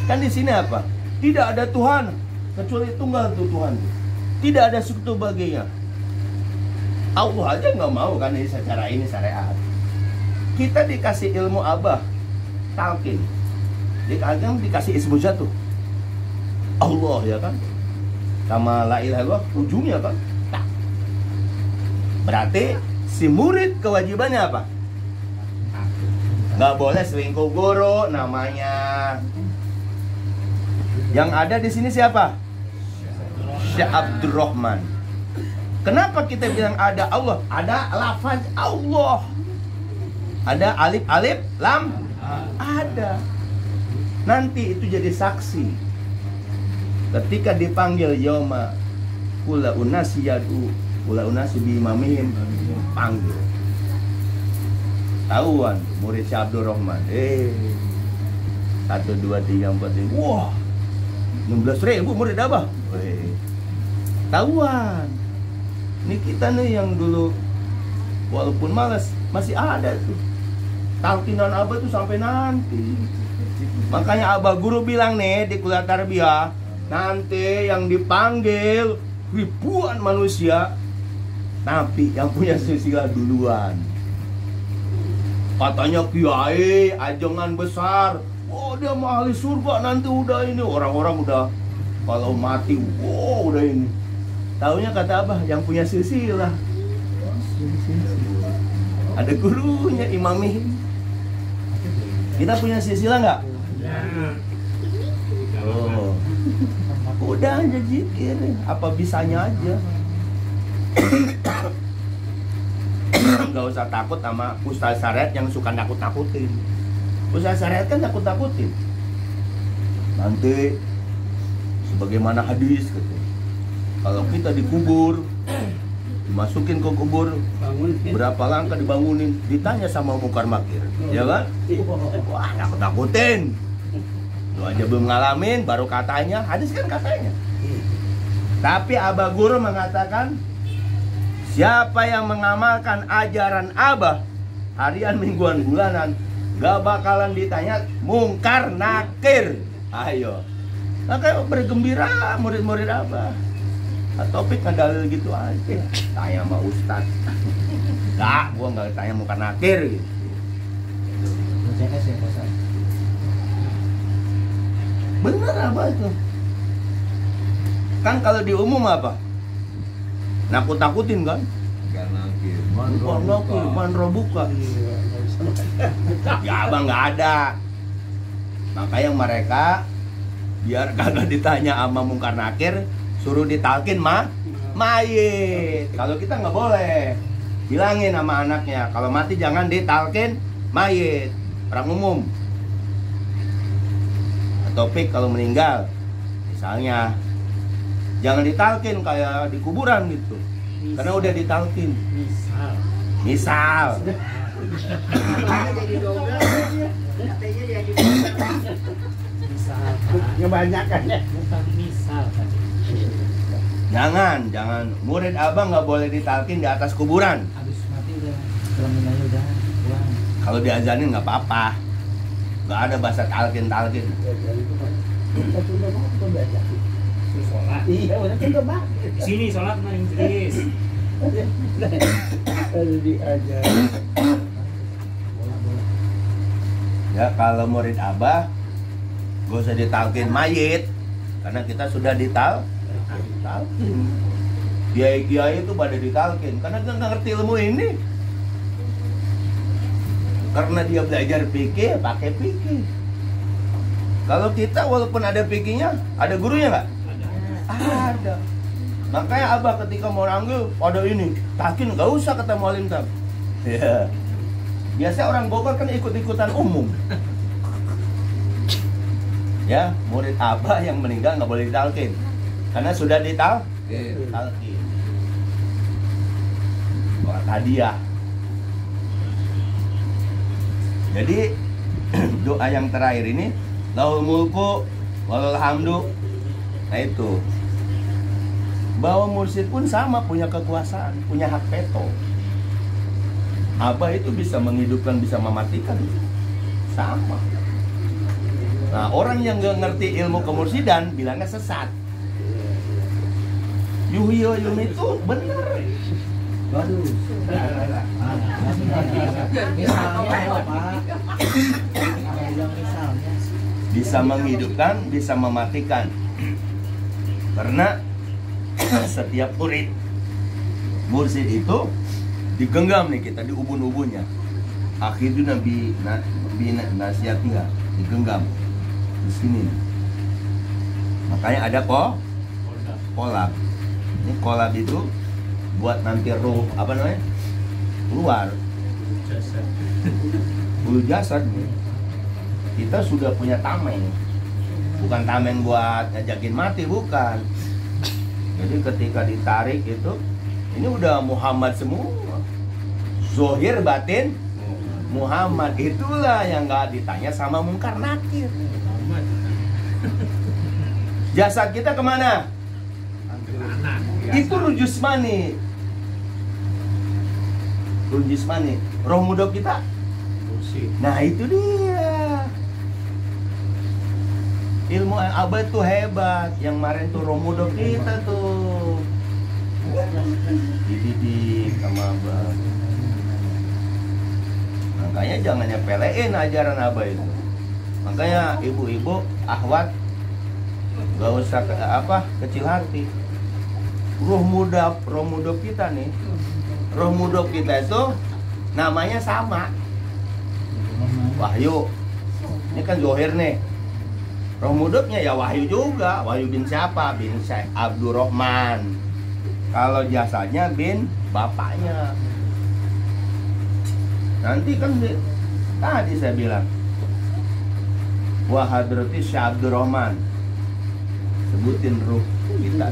Kan di sini apa? Tidak ada Tuhan kecuali tunggal tuh Tuhan. Tidak ada sekutu baginya. Allah aja nggak mau kan ini secara ini syariat. Kita dikasih ilmu Abah talqin. Dikasih ismu zat tuh. Allah, ya kan? Sama la ilaha illallah ujungnya kan? Berarti si murid kewajibannya apa? Nggak boleh selingkuh guru namanya. Yang ada di sini siapa? Syekh Abdurrahman. Kenapa kita bilang ada Allah? Ada lafaz Allah. Ada alif lam. Ada. Nanti itu jadi saksi. Ketika dipanggil yauma kula unasi yadu kula unasi bi imamihim, panggil. Tahuan murid Syekh Abdurrahman. 1, 2, 3, 4, 5. Wah, 16.000 murid Abah. Weh, tahuan. Ini kita nih yang dulu walaupun malas masih ada tuh. Talkinan Abah tuh sampai nanti. Makanya Abah Guru bilang nih di kuliah tarbiyah, nanti yang dipanggil ribuan manusia, tapi yang punya silsilah duluan. Katanya kiai ajengan besar, oh dia mau ahli surga nanti udah ini, orang-orang udah kalau mati, wow udah ini. Taunya kata Abah yang punya silsilah. Ada gurunya imami. Kita punya silsilah nggak? Oh, udah aja zikir, apa bisanya aja. Gak usah takut sama Ustaz Syariat yang suka nakut-nakutin. Ustaz Syariat kan nakut-nakutin. Nanti sebagaimana hadis gitu. Kalau kita dikubur, dimasukin ke kubur, berapa langkah dibangunin, ditanya sama mungkar makir, ya kan? Wah, nakut-nakutin. Lu aja belum ngalamin, baru katanya, hadis kan katanya. Tapi Abah Guru mengatakan, siapa yang mengamalkan ajaran Abah harian, mingguan, bulanan, gak bakalan ditanya mungkar nakir. Ayo, makanya bergembira murid-murid Abah. Topik ngedalil gitu aja, tanya sama Ustaz. Enggak, gua nggak tanya mungkar nakir gitu. Bener apa itu? Kan kalau di umum apa? Nakut-nakutin kan? Bukan nakir, manro buka. Ya abang nggak ada. Makanya mereka biar kagak ditanya sama mungkar nakir, suruh ditalkin mayit. Kalau kita nggak boleh. Bilangin sama anaknya, kalau mati jangan ditalkin mayit. Orang umum. Topik kalau meninggal, misalnya jangan ditalkin kayak di kuburan gitu. Karena udah ditalkin. Misal. Kebanyakan ya. Jangan murid abang nggak boleh ditalkin di atas kuburan. Habis mati udah pulang. Kalau diazanin nggak apa-apa, nggak ada bahasa talkin. Sholat. Iya, udah coba bang. Sini sholat maring jeris. Ada diajar. Ya kalau murid abah gak usah ditalkin mayit, karena kita sudah ditalkin. Kiai-kiai itu pada ditalkin karena dia nggak ngerti ilmu ini. Karena dia belajar fikih, pakai fikih. Kalau kita walaupun ada fikihnya, ada gurunya nggak? Ada. Makanya abah ketika mau nanggil, ada ini, talkin nggak usah kata mualim tab. Ya. Biasa orang Bogor kan ikut-ikutan umum. Ya, murid abah yang meninggal nggak boleh ditalkin, karena sudah ditalkin. Wah, hadiah. Jadi doa yang terakhir ini, lahul mulku walal hamdu. Nah itu, bahwa mursyid pun sama punya kekuasaan, punya hak veto. Abah itu bisa menghidupkan, bisa mematikan, sama. Nah orang yang nggak ngerti ilmu kemursidan bilangnya sesat. Yuhyo yum itu benar. Bagus. Misalnya Pak. Bisa menghidupkan, bisa mematikan. Karena setiap murid mursyid itu digenggam nih kita di ubun-ubunnya. Akhirnya nabi nasihatnya digenggam di sini. Makanya ada kolab. Ini kolab itu buat nanti ruh apa namanya keluar. Bulu jasad. Kita sudah punya tameng. Bukan tameng buat ngajakin mati, bukan. Jadi ketika ditarik itu, ini udah Muhammad semua. Zohir batin Muhammad, itulah yang nggak ditanya sama mungkar nakir. Jasad kita kemana? Itu ruh jasmani. Ruh jasmani. Roh mudok kita. Nah itu dia. Ilmu abad tuh hebat. Yang kemarin tuh roh mudok kita tuh dididik sama abah. Makanya jangan nyepelein ajaran abah itu. Makanya ibu-ibu, ahwat, gak usah kecil hati. Roh mudok kita nih. Roh mudok kita itu namanya sama. Wahyu. Ini kan Zohir nih. Roh mudoknya ya Wahyu juga. Wahyu bin siapa? Bin Syekh Abdurrahman. Kalau jasanya bin bapaknya. Nanti kan tadi saya bilang Wahadrati Syekh Abdurrahman. Sebutin ruh kita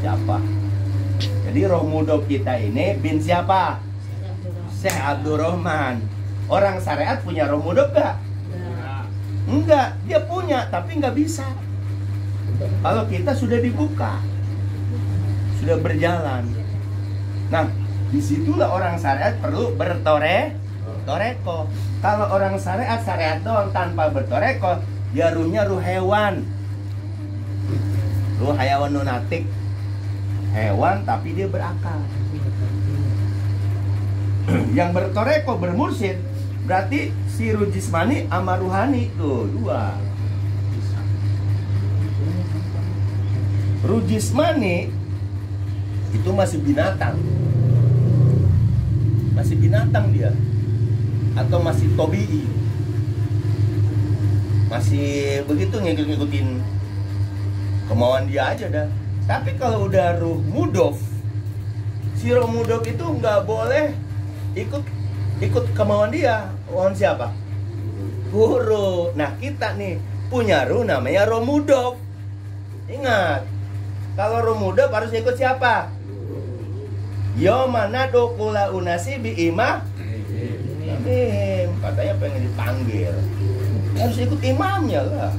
siapa. Jadi roh mudok kita ini bin siapa? Syekh Abdurrahman. Orang syariat punya roh mudok gak? Enggak, dia punya tapi nggak bisa. Kalau kita sudah dibuka, sudah berjalan. Nah, disitulah orang syariat perlu bertoreko. Kalau orang syariat doang tanpa bertoreko, dia ruhnya ruh hewan. Ruh hayawan nunatik. Hewan tapi dia berakal. Yang bertoreko, bermursyid, berarti si ruh jismani sama ruhani tuh dua. Ruh jismani itu masih binatang. Masih binatang dia. Atau masih tobi'i. Masih begitu ngikut-ngikutin kemauan dia aja dah. Tapi kalau udah ruh mudof, si ruh mudof itu nggak boleh ikut kemauan dia. Kemauan siapa? Guru. Nah kita nih punya ruh namanya ruh mudof. Ingat, kalau ruh mudof harus ikut siapa? Yomana dokula unasi bi imah. Katanya pengen dipanggil. Harus ikut imamnya lah.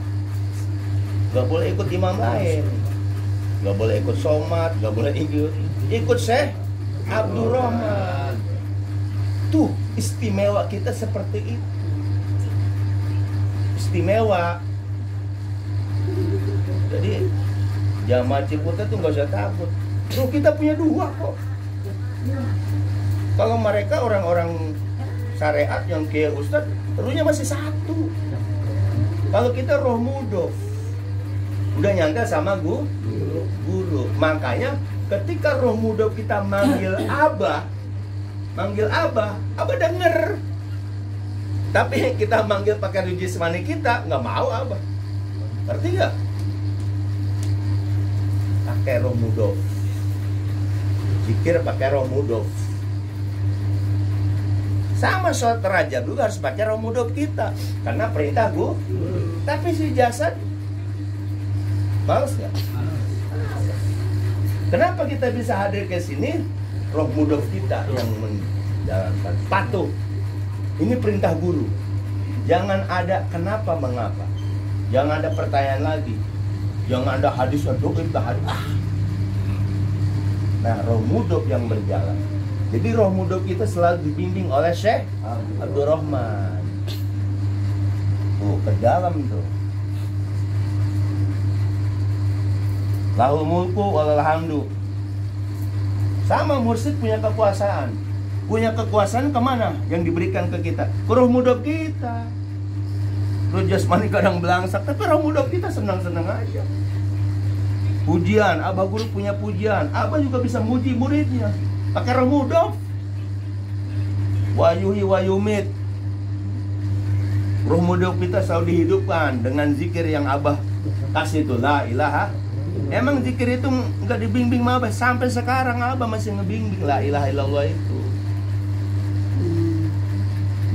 Gak boleh ikut imam lain. Gak boleh ikut somat. Gak boleh ikut Syekh Abdurrahman. Tuh istimewa kita seperti itu. Istimewa. Jadi jamaah Ciputat tuh gak usah takut. Tuh kita punya dua kok. Kalau mereka orang-orang syariat yang kayak Ustadz, ruhnya masih satu. Kalau kita roh mudof, udah nyangka sama guru. Makanya ketika roh mudof kita manggil abah denger. Tapi kita manggil pakai ruh jismani kita, nggak mau abah. Ngerti nggak? Pakai roh mudof. Zikir pakai roh mudof. Sama sholat rajab juga harus pakai roh mudof kita. Karena perintah guru. Tapi si jasad males nggak? Kenapa kita bisa hadir ke sini? Roh mudof kita yang menjalankan. Patuh. Ini perintah guru. Jangan ada kenapa mengapa. Jangan ada pertanyaan lagi. Jangan ada hadis atau hadis. Nah, roh mudof yang berjalan. Jadi roh mudof kita selalu dibimbing oleh Syekh Abdurrahman. Tuh, ke dalam tuh. Lahul mulku walal hamdu. Sama mursyid punya kekuasaan. Punya kekuasaan kemana? Yang diberikan ke kita. Ke roh mudof kita. Roh jasmani kadang belangsak, tapi roh mudof kita senang-senang aja. Pujian, abah guru punya pujian. Abah juga bisa muji muridnya. Pakai roh mudof. Wayuhi wayumit. Roh mudof kita selalu dihidupkan dengan zikir yang abah kasih itu. La ilaha. Emang zikir itu nggak dibimbing sama abah. Sampai sekarang abah masih ngebimbing la ilaha illallah itu.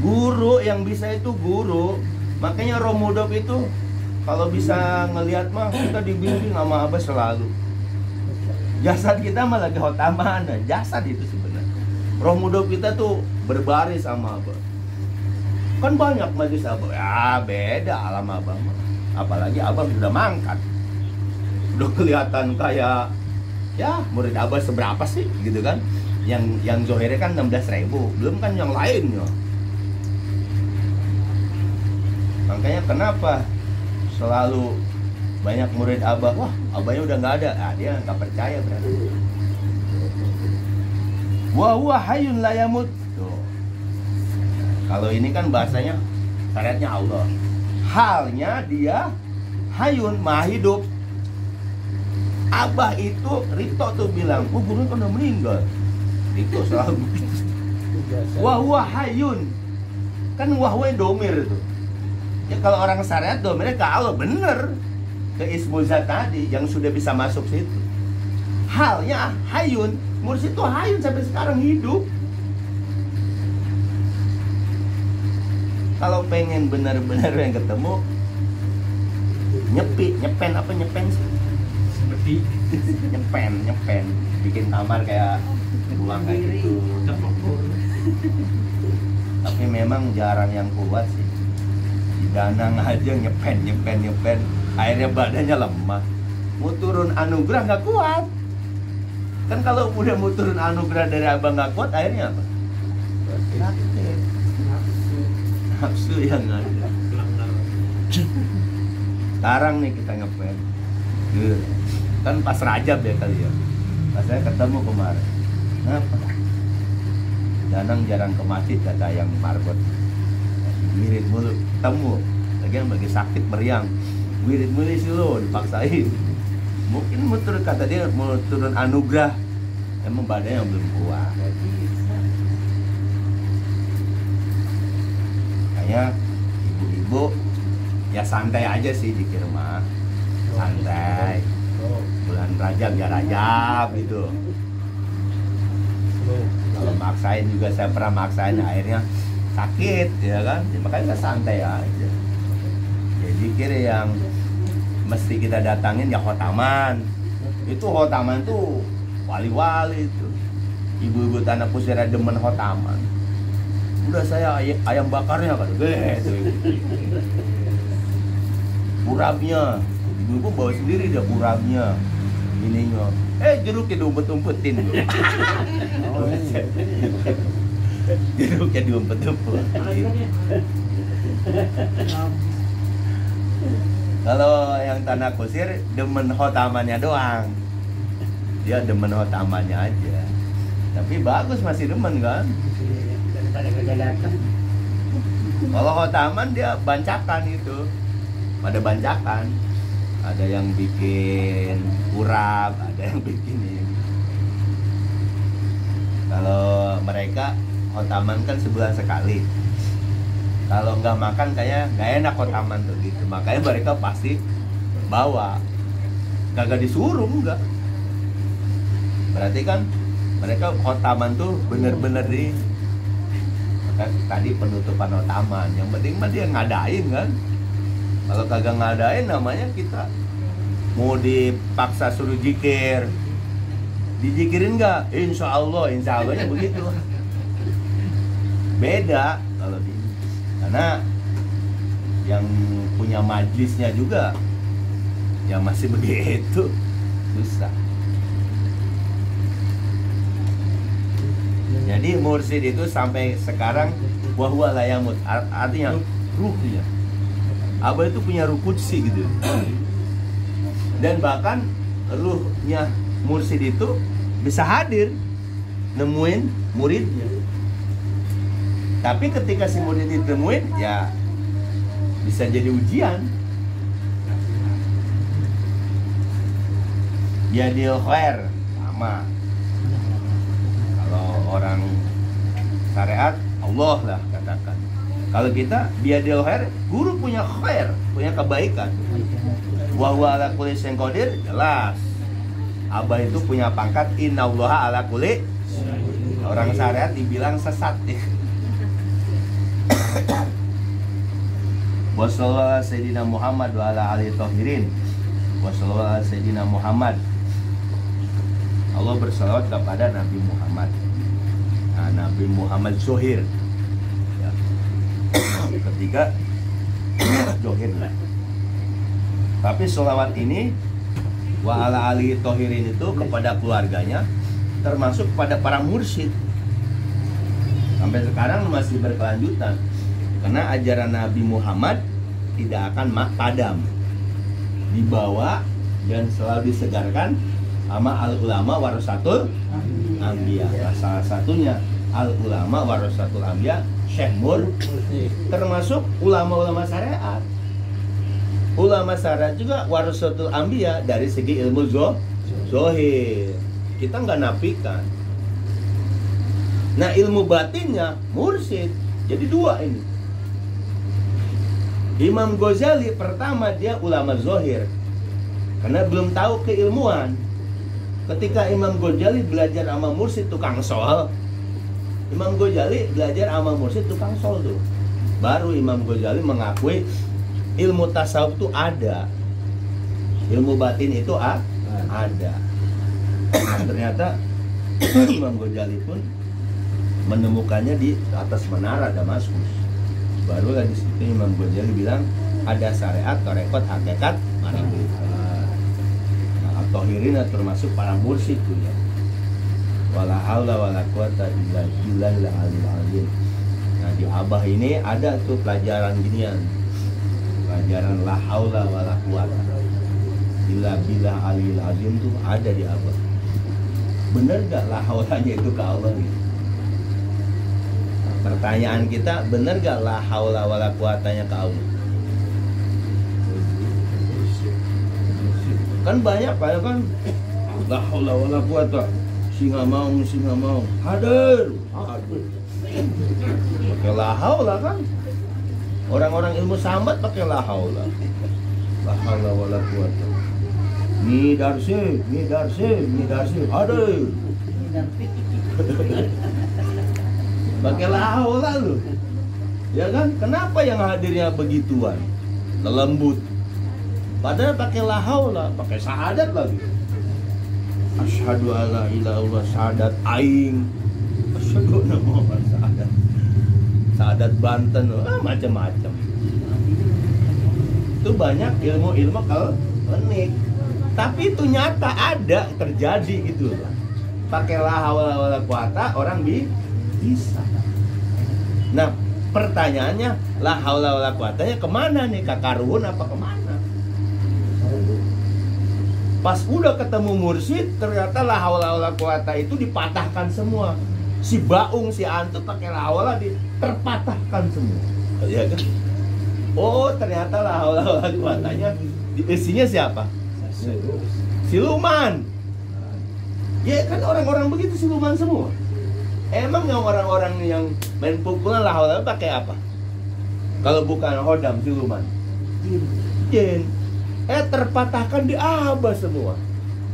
Guru yang bisa itu guru. Makanya roh mudof itu kalau bisa ngelihat mah kita dibimbing sama abah selalu. Jasad kita mah lagi hotaman, jasad itu sebenarnya. Roh mudof kita tuh berbaris sama abah. Kan banyak majlis abah. Ya beda alam abah mah. Apalagi abah sudah mangkat. udah kelihatan kayak ya murid abah seberapa sih gitu kan. Yang zohirnya kan 16.000, belum kan yang lainnya. Makanya kenapa selalu banyak murid abah, wah abahnya udah nggak ada, dia nggak percaya berarti. Wa huwa hayyun la yamut. Tuh. Kalau ini kan bahasanya syariatnya Allah. Halnya dia hayyun, maha hidup. Abah itu Rito tuh bilang, oh guru kan udah meninggal. Rito selalu wa huwa hayyun. Kan wahwa domir itu. Ya kalau orang syariat domirnya ke Allah, bener. Ke ismul zat tadi yang sudah bisa masuk situ. Halnya hayyun, Mursyid itu hayyun sampai sekarang hidup. Kalau pengen benar-benar yang ketemu, nyepen sih? Seperti nyepen, bikin kamar kayak ruang kayak gitu. Tapi memang jarang yang kuat sih. Di Danang aja nyepen, akhirnya badannya lemah. Mau turun anugerah nggak kuat. Kan kalau udah mau turun anugerah dari abang nggak kuat, akhirnya apa? Nafsu yang ada. Sekarang nih kita ngepen. Kan pas Rajab ya kali ya. Pas saya ketemu kemarin. Kenapa? Danang jarang ke masjid kata yang marbot. Wirid mulu, ketemu. Lagian bagi sakit meriang. Wirid mulu sih lo, dipaksain. Mungkin mau turun, kata dia mau turun anugerah. Emang badannya belum kuat. Kayaknya ibu-ibu ya santai aja sih di rumah. Santai. Bulan Rajab ya Rajab gitu. Kalau maksain juga saya pernah maksain, akhirnya sakit ya kan. Ya, makanya santai aja. Jadi kira yang mesti kita datangin ya khotaman. Itu khotaman tuh wali-wali itu. Ibu-ibu tanah kusir demen khotaman. Udah saya ayam bakarnya kan gitu. Burabnya ibu-ibu bawa sendiri dia burabnya. Ininya jeruknya diumpet-umpetin. Jeruknya diumpet-umpet. Kalau yang tanah kusir demen khotamannya doang. Dia demen khotamannya aja. Tapi bagus, masih demen kan? Kalau khotaman dia bancakan itu. Pada bancakan. Ada yang bikin urap, ada yang bikin ini. Kalau mereka khotaman kan sebulan sekali. Kalau nggak makan kayak nggak enak khotaman tuh gitu. Makanya mereka pasti bawa. Kagak disuruh enggak. Berarti kan mereka khotaman tuh bener-bener di tadi penutupan khotaman. Yang penting mah dia ngadain kan. Kalau kagak ngadain namanya kita mau dipaksa suruh jikir, dijikirin nggak? Insya Allahnya begitu. Beda kalau di, karena yang punya majlisnya juga yang masih begitu susah. Jadi mursyid itu sampai sekarang wahwa layamut, artinya ruhnya. Abah itu punya ruh qudsi gitu. Dan bahkan ruhnya mursyid itu bisa hadir nemuin muridnya. Tapi ketika si murid ditemuin ya bisa jadi ujian. Yadil khair sama. Kalau orang syariat Allah lah katakan. Kalau kita biadil khair, guru punya khair, punya kebaikan. Wa huwa ala kulli syai'in qadir, jelas. Abah itu punya pangkat innallaha ala kulli. Orang syariat dibilang sesat nih. Wa sallallahu sayyidina Muhammad wa ala alihi tahirin. Wa sallallahu sayyidina Muhammad. Allah bersalawat kepada Nabi Muhammad. Nah, Nabi Muhammad Zohir. Ketiga Zohir lah. Tapi sholawat ini wa ala alihi tohirin itu kepada keluarganya, termasuk kepada para mursyid. Sampai sekarang masih berkelanjutan, karena ajaran Nabi Muhammad tidak akan padam, dibawa dan selalu disegarkan sama al ulama warasatul anbiya. Salah satunya al ulama warasatul anbiya, Syekh Mur, termasuk ulama-ulama syariat. Ulama syariat juga warasatul anbiya dari segi ilmu zohir. Kita nggak nafikan. Nah, ilmu batinnya mursyid. Jadi dua ini. Imam Ghazali pertama dia ulama zohir, karena belum tahu keilmuan. Ketika Imam Ghazali belajar sama mursyid tukang sol, Imam Ghazali belajar sama mursyid tukang sol tuh, baru Imam Ghazali mengakui ilmu tasawuf itu ada, ilmu batin itu ada. Nah, ternyata Imam Ghazali pun menemukannya di atas menara Damaskus. Barulah di situ Imam Ghazali bilang ada syariat, tarekat, hakikat, marifat. Nah, tohirin termasuk para mursyid tuh ya. Wala haula wala quwata illa billahil aliyil azim. Nah, di Abah ini ada tuh pelajaran ginian. Pelajaran la haula wala quwata illa billahil aliyil azim tuh ada di Abah. Bener gak la haulanya itu ke Allah gitu? Pertanyaan kita, bener gak la haula wala quwatanya ke Allah? Kan banyak kan la haula wala quwata, singa mau hadir pakai la haula kan. Orang-orang ilmu sambat pakai la haula wala quwata. Ni darsi hadir pakai la haula lu. Ya kan? Kenapa yang hadirnya begituan? Lembut. Padahal pakai la haula, pakai syahadat lagi. Asyhadu alla ilaha illallah, syahadat aing. Asyhadu anna Muhammad syahadat. Syahadat Banten, macam-macam. Itu banyak ilmu-ilmu klinik. Tapi itu nyata ada terjadi gitu loh. Pakai la haula wala quwata orang bisa. Nah, pertanyaannya la haula wala quwatanya kemana nih? Ke karun apa kemana? Pas udah ketemu mursyid, ternyata la haula wala quwata itu dipatahkan semua. Si Baung, si Antut pakai la haula terpatahkan semua. Ya kan? Oh, ternyata la haula wala quwatanya isinya siapa? Siluman. Ya kan orang-orang begitu siluman semua. Emang yang orang-orang yang main pukulan la haula pakai apa? Kalau bukan hodam siluman. Jin. Terpatahkan di Abah semua.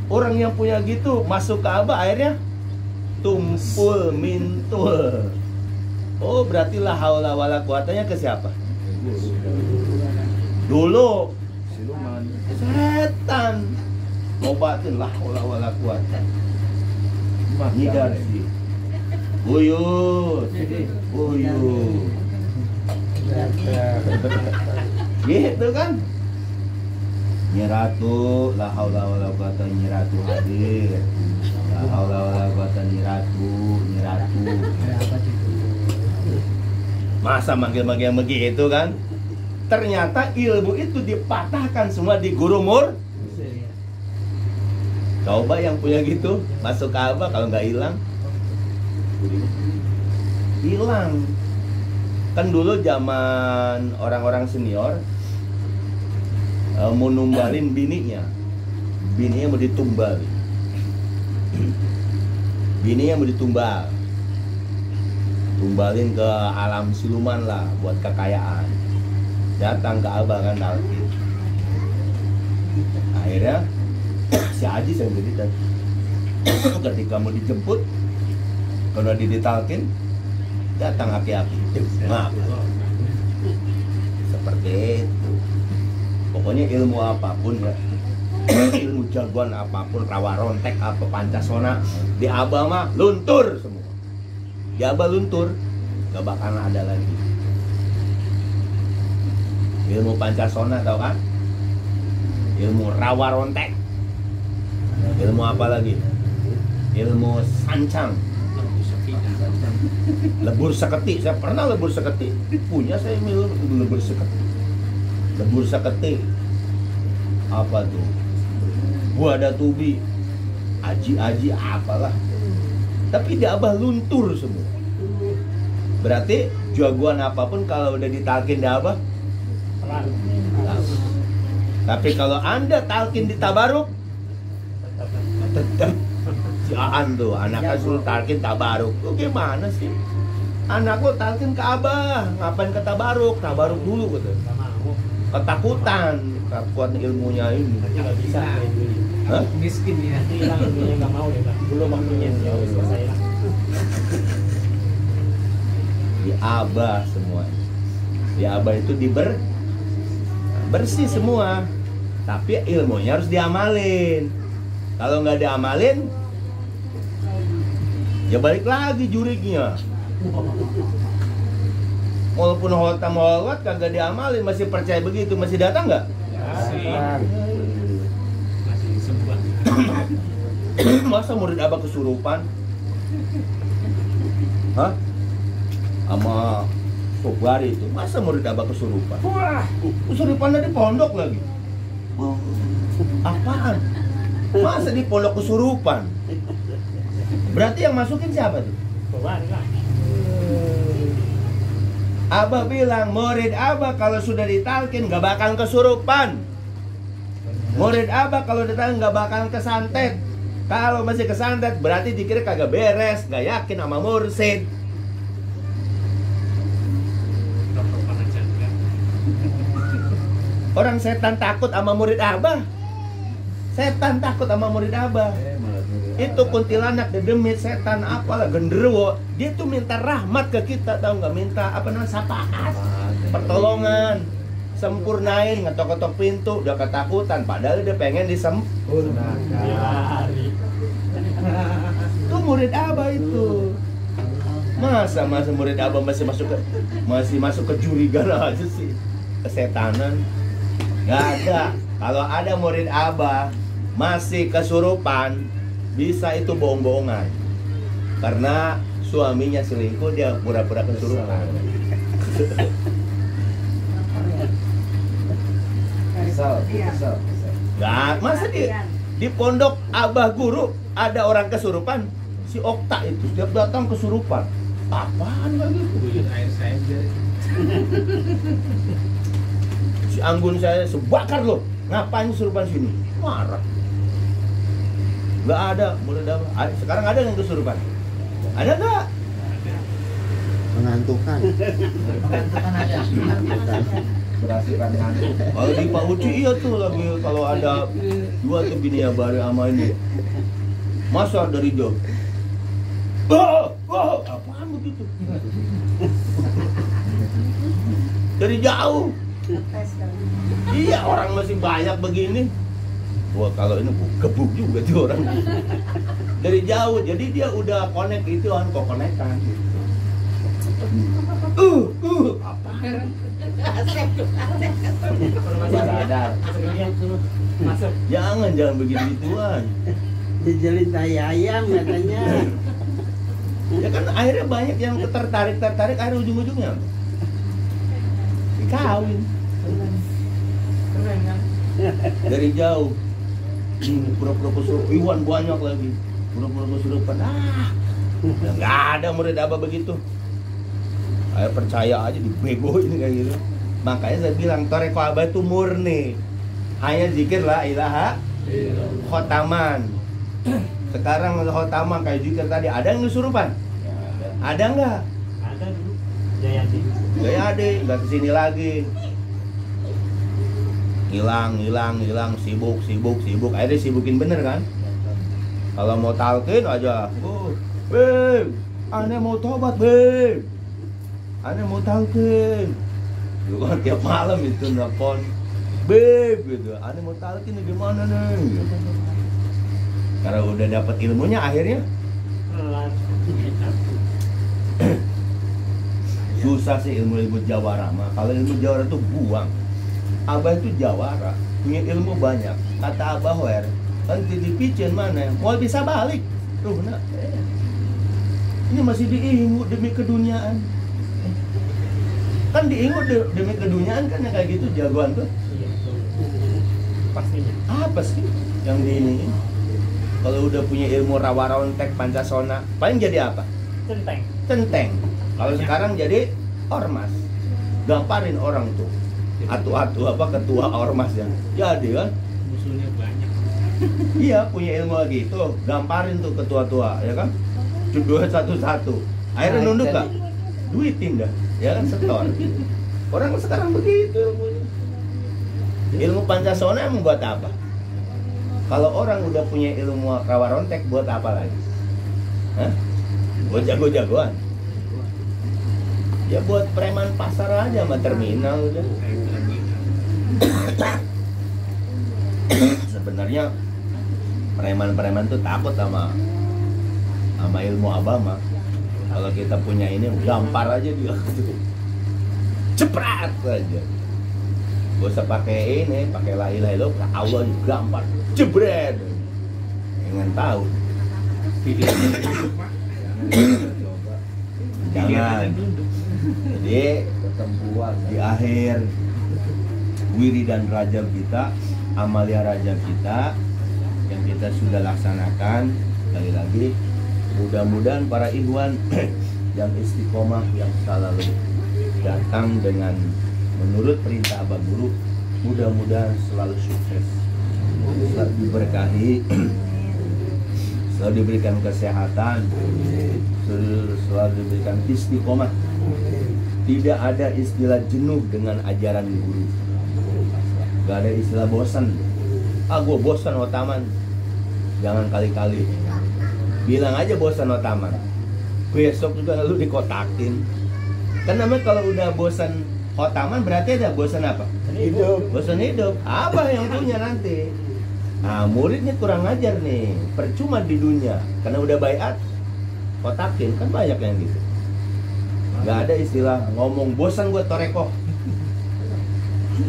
Orang yang punya gitu masuk ke Abah akhirnya tumpul mintul. Oh, berarti la haula wala quwatanya ke siapa? Dulu siluman, setan. Ngobatin la haula wala quwata. Nyidarsi. Buyut. Gitu kan? Nyiratu, la haula wala quwata, nyiratu hadir. La haula wala quwata, nyiratu. Masa manggil-manggil begitu kan? Ternyata ilmu itu dipatahkan semua di guru mur. Coba yang punya gitu masuk Ka'bah, kalau nggak hilang kan. Dulu zaman orang-orang senior mau numbalin bininya mau ditumbal, tumbalin ke alam siluman lah buat kekayaan. Datang ke Abah kan talqin. Akhirnya si Aji yang cerita, ketika mau dijemput kalau ditalkin datang aki-aki, maaf, seperti itu. Pokoknya ilmu apapun ya, ilmu jagoan apapun, rawa rontek apa pancasona, di Abah mah luntur semua. Di Abah luntur, gak bakalan ada lagi. Ilmu pancasona tau kan? Ilmu rawa rontek Ilmu apa lagi? Ilmu sancang. Lebur seketi, saya pernah lebur seketi. Punya saya lebur seketi. Lebur seketi. Apa tuh? Gua ada tubi. Aji-aji apalah. Tapi di abah luntur semua. Berarti jagoan apapun kalau udah ditalkin di abah. Tapi kalau Anda talkin di tabaruk, tetap si Aan tuh, anaknya suruh talkin tabaruk. Tuh gimana sih? Anak lo talkin ke abah, ngapain ke tabaruk? Tabaruk dulu gitu. Ketakutan, kuat ilmunya ini. Nggak bisa. Hah? Miskin dia. Hilang ilmunya nggak mau dia. Belum waktunya ya selesai lah. Di abah semua. Di abah itu bersih semua. Tapi ilmunya harus diamalin. Kalau nggak diamalin, ya balik lagi jurignya. Walaupun hotam holwat kagak diamalin, masih percaya begitu, masih datang nggak? Masih sembuh. Masa murid abah kesurupan? Hah? Sama Sobari itu, masa murid abah kesurupan? Wah, kesurupan di pondok lagi. Apaan? Masa di pondok kesurupan? Berarti yang masukin siapa tuh? Abah bilang, murid abah kalau sudah ditalkin gak bakal kesurupan. Murid abah kalau ditalkin gak bakal kesantet. Kalau masih kesantet berarti dikira kagak beres, gak yakin sama mursid. Orang setan takut sama murid abah. Setan takut sama murid abah. Itu kuntilanak, dedemit, setan apalah, genderuwo. Dia tuh minta rahmat ke kita, tahu nggak? Minta apa namanya, syafaat, pertolongan, sempurnain, ngetok-ngetok pintu, udah ketakutan. Padahal dia pengen disempurnakan. Itu murid abah itu. Masa murid abah masih masuk ke jurigan aja sih, kesetanan. Gak ada. Kalau ada murid abah masih kesurupan, bisa itu bohong-bohongan. Karena suaminya selingkuh, dia pura-pura kesurupan. Gak, masa di pondok abah guru ada orang kesurupan. Si Okta itu setiap datang kesurupan. Apaan lagi? Si Anggun saya sebakar loh. Ngapain kesurupan sini? Marah. Nggak ada, mulai ada. Sekarang ada yang kesurupan? Ada nggak? Mengantukkan. Mengantukkan aja. Berhasilkan ngantuk. Kalau di Pak Uci iya tuh lagi kalau ada dua tuh bini ya bareng sama ini. Masa dari jauh. Apaan begitu? Dari jauh. Iya, orang masih banyak begini. Wah, kalau ini gebuk juga tuh orang. Dari jauh, jadi dia udah connect itu kan, kok connectan. Apa? Sadar. Jangan begini-gituan. Dijelin tai ayam katanya. Ya kan akhirnya banyak yang tertarik, akhirnya ujung-ujungnya dikawin. Keren kan? Dari jauh. Pura-pura kesurupan, Iwan banyak lagi. Pura-pura kesurupan. Nggak ada murid abah begitu. Saya percaya aja dibegoin kayak gitu. Makanya saya bilang toreko abah itu murni. Hanya zikir la ilaha khotaman. Sekarang khotaman kayak zikir tadi, ada yang kesurupan? Ada nggak? Ada dulu. Jayadi. Jayadi nggak kesini lagi. Hilang, sibuk. Akhirnya sibukin bener kan? Kalau mau talqin aja, beb, aneh mau tobat beb, aneh mau talqin. Juga tiap malam itu nelfon, beb gitu, aneh mau talqin gimana nih? Gitu. Karena udah dapat ilmunya akhirnya susah sih ilmu jawara mah. Kalau ilmu jawara tuh buang. Abah itu jawara, punya ilmu banyak. Kata Abah Wer, nanti dipicen mana mau bisa balik tuh nak ini masih diingut demi keduniaan kan demi keduniaan kan yang kayak gitu jagoan tuh Iya, betul. Pastinya. apa sih yang di ini kalau udah punya ilmu rawarontek pancasona paling jadi apa centeng kalau sekarang jadi ormas gamparin orang tuh atu-atu apa ketua ormas ya jadi kan Musuhnya banyak. iya punya ilmu lagi itu gamparin tuh ketua-tua ya kan dua satu-satu akhirnya nunduk gak duitin dah ya kan setor orang sekarang begitu ilmunya ilmu pancasona emang buat apa kalau orang udah punya ilmu rawarontek buat apa lagi hah buat jago-jagoan ya buat preman pasar aja sama terminal udah sebenarnya preman-preman tuh takut sama ilmu abama. Kalau kita punya ini gampar aja dia ceprat aja. Gak usah pakai ini, pakai la ilaha illallah, Allah gampar, jebret. Ingin tahu. Jangan. Jadi ketempuan di akhir wiridan rajab kita, amalia rajab kita yang kita sudah laksanakan sekali lagi. Mudah-mudahan para ikhwan yang istiqomah yang selalu datang dengan menurut perintah Abah Guru, mudah-mudahan selalu sukses, selalu diberkahi, selalu diberikan kesehatan, selalu diberikan istiqomah. Tidak ada istilah jenuh dengan ajaran guru. Gak ada istilah bosan. Gue bosan Otaman. Jangan kali-kali. Bilang aja bosan Otaman. Besok juga lu dikotakin. Kan namanya kalau udah bosan Otaman berarti ada bosan apa? Hidup. Bosan hidup. Apa yang punya nanti? Nah, muridnya kurang ajar nih. Percuma di dunia. Karena udah baiat, kotakin. Kan banyak yang gitu. Gak ada istilah ngomong bosan gue toreko.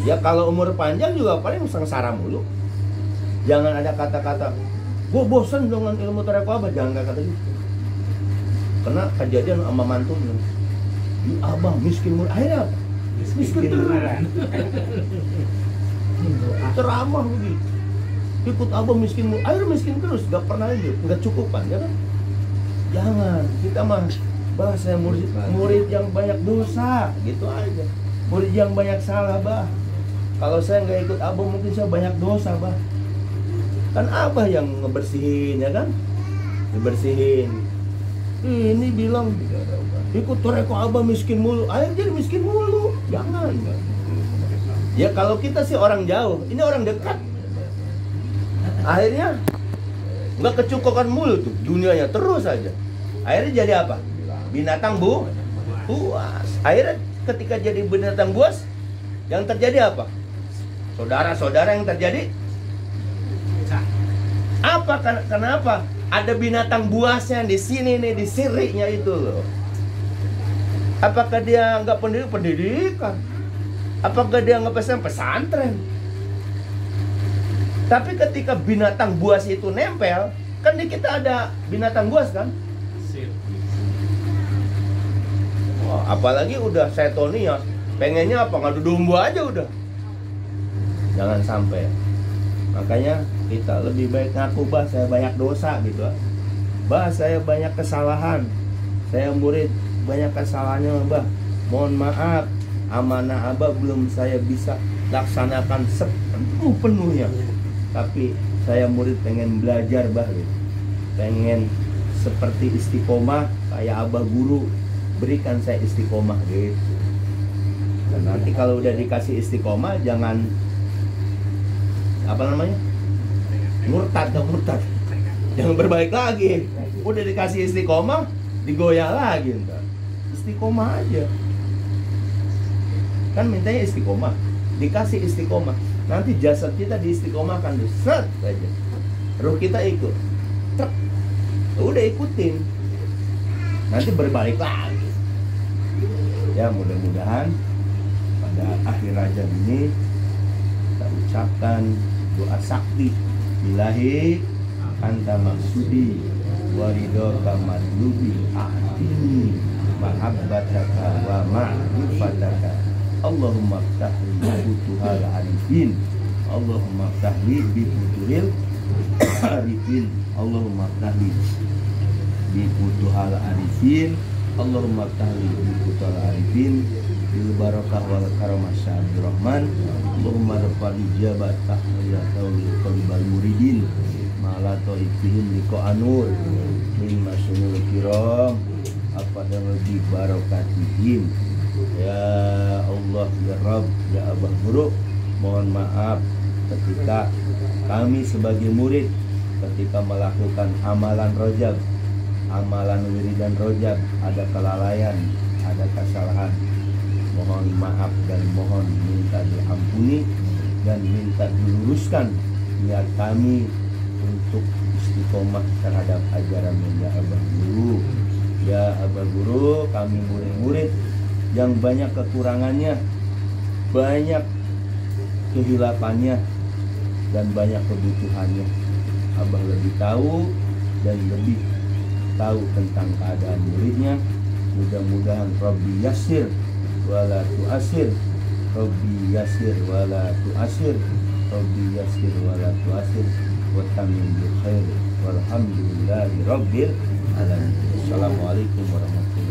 Ya kalau umur panjang juga paling sengsara mulu. Jangan ada kata-kata gue bosan dengan ilmu toreko abah. Jangan kata gitu. Karena kejadian sama mantunya abah miskin mulu. Akhirnya apa? Miskin beneran. Teramah begitu. Ikut abah miskin mulu. Akhirnya miskin terus. Gak pernah aja. Gak cukupan ya kan? Jangan. Kita mah bah saya murid yang banyak dosa gitu aja, murid yang banyak salah bah. Kalau saya nggak ikut abah mungkin saya banyak dosa bah. Kan abah yang ngebersihin ya kan, dibersihin. Ini bilang ikut toreko abah miskin mulu, ayo jadi miskin mulu. Jangan. Ya kalau kita sih orang jauh, ini orang dekat. Akhirnya nggak kecukupan mulu tuh dunianya terus aja. Akhirnya jadi apa? Binatang buas. Akhirnya ketika jadi binatang buas, yang terjadi apa? Saudara-saudara yang terjadi apa? Kenapa? Ada binatang buasnya di sini nih, di siriknya itu loh. Apakah dia nggak pendidikan? Apakah dia nggak pesantren? Tapi ketika binatang buas itu nempel, kan di kita ada binatang buas kan? Wah, apalagi udah setonia, pengennya apa? Ngadu domba aja udah. Jangan sampai. Makanya kita lebih baik ngaku bah saya banyak dosa gitu. Bah saya banyak kesalahan. Saya murid banyak kesalahannya bah. Mohon maaf, amanah abah belum saya bisa laksanakan sepenuhnya. Tapi saya murid pengen belajar bah gitu. Pengen seperti istiqomah kayak abah guru. Berikan saya istiqomah gitu. Dan nanti kalau udah dikasih istiqomah jangan apa namanya? Murtad. Jangan berbalik lagi. Udah dikasih istiqomah digoyah lagi entar. Istiqomah aja. Kan mintanya istiqomah, dikasih istiqomah. Nanti jasad kita diistiqomahkan, set aja. Ruh kita ikut. Truk. Udah ikutin. Nanti berbalik lagi. Ya mudah-mudahan pada akhir rajab ini kita ucapkan doa sakti ilahi anta maksudi waridaka matlubi ahdini mahabbataka wa ma'rifataka Allahumma ftahli butuhal arifin Allahumma ftahli butuhil arifin Allahumma ftahli butuhal arifin Allahumma ftahli butuhal arifin bil barakah wal karamah syahri rahman Allahumma rafa'il ijabatah ya tawli qalbal muridin mala taifihim liqa anur min masunul kiram apa dan lebih barakatihim ya Allah ya Rabb ya Abah Guru mohon maaf ketika kami sebagai murid ketika melakukan amalan rojab amalan wiridan rojab ada kelalaian ada kesalahan mohon maaf dan mohon minta diampuni dan minta diluruskan niat kami untuk istiqomah terhadap ajaran ya Abah Guru. Ya Abah Guru, kami murid-murid yang banyak kekurangannya, banyak kehilafannya dan banyak kebutuhannya. Abah lebih tahu dan lebih tahu tentang keadaan muridnya. Mudah-mudahan Rabbi Yasir wala tu'asir, Rabbi Yasir wala tu'asir, Rabbi Yasir wala tu'asir, wa tamim bil khair walhamdulillahi rabbil alamin. Assalamualaikum warahmatullahi wabarakatuh.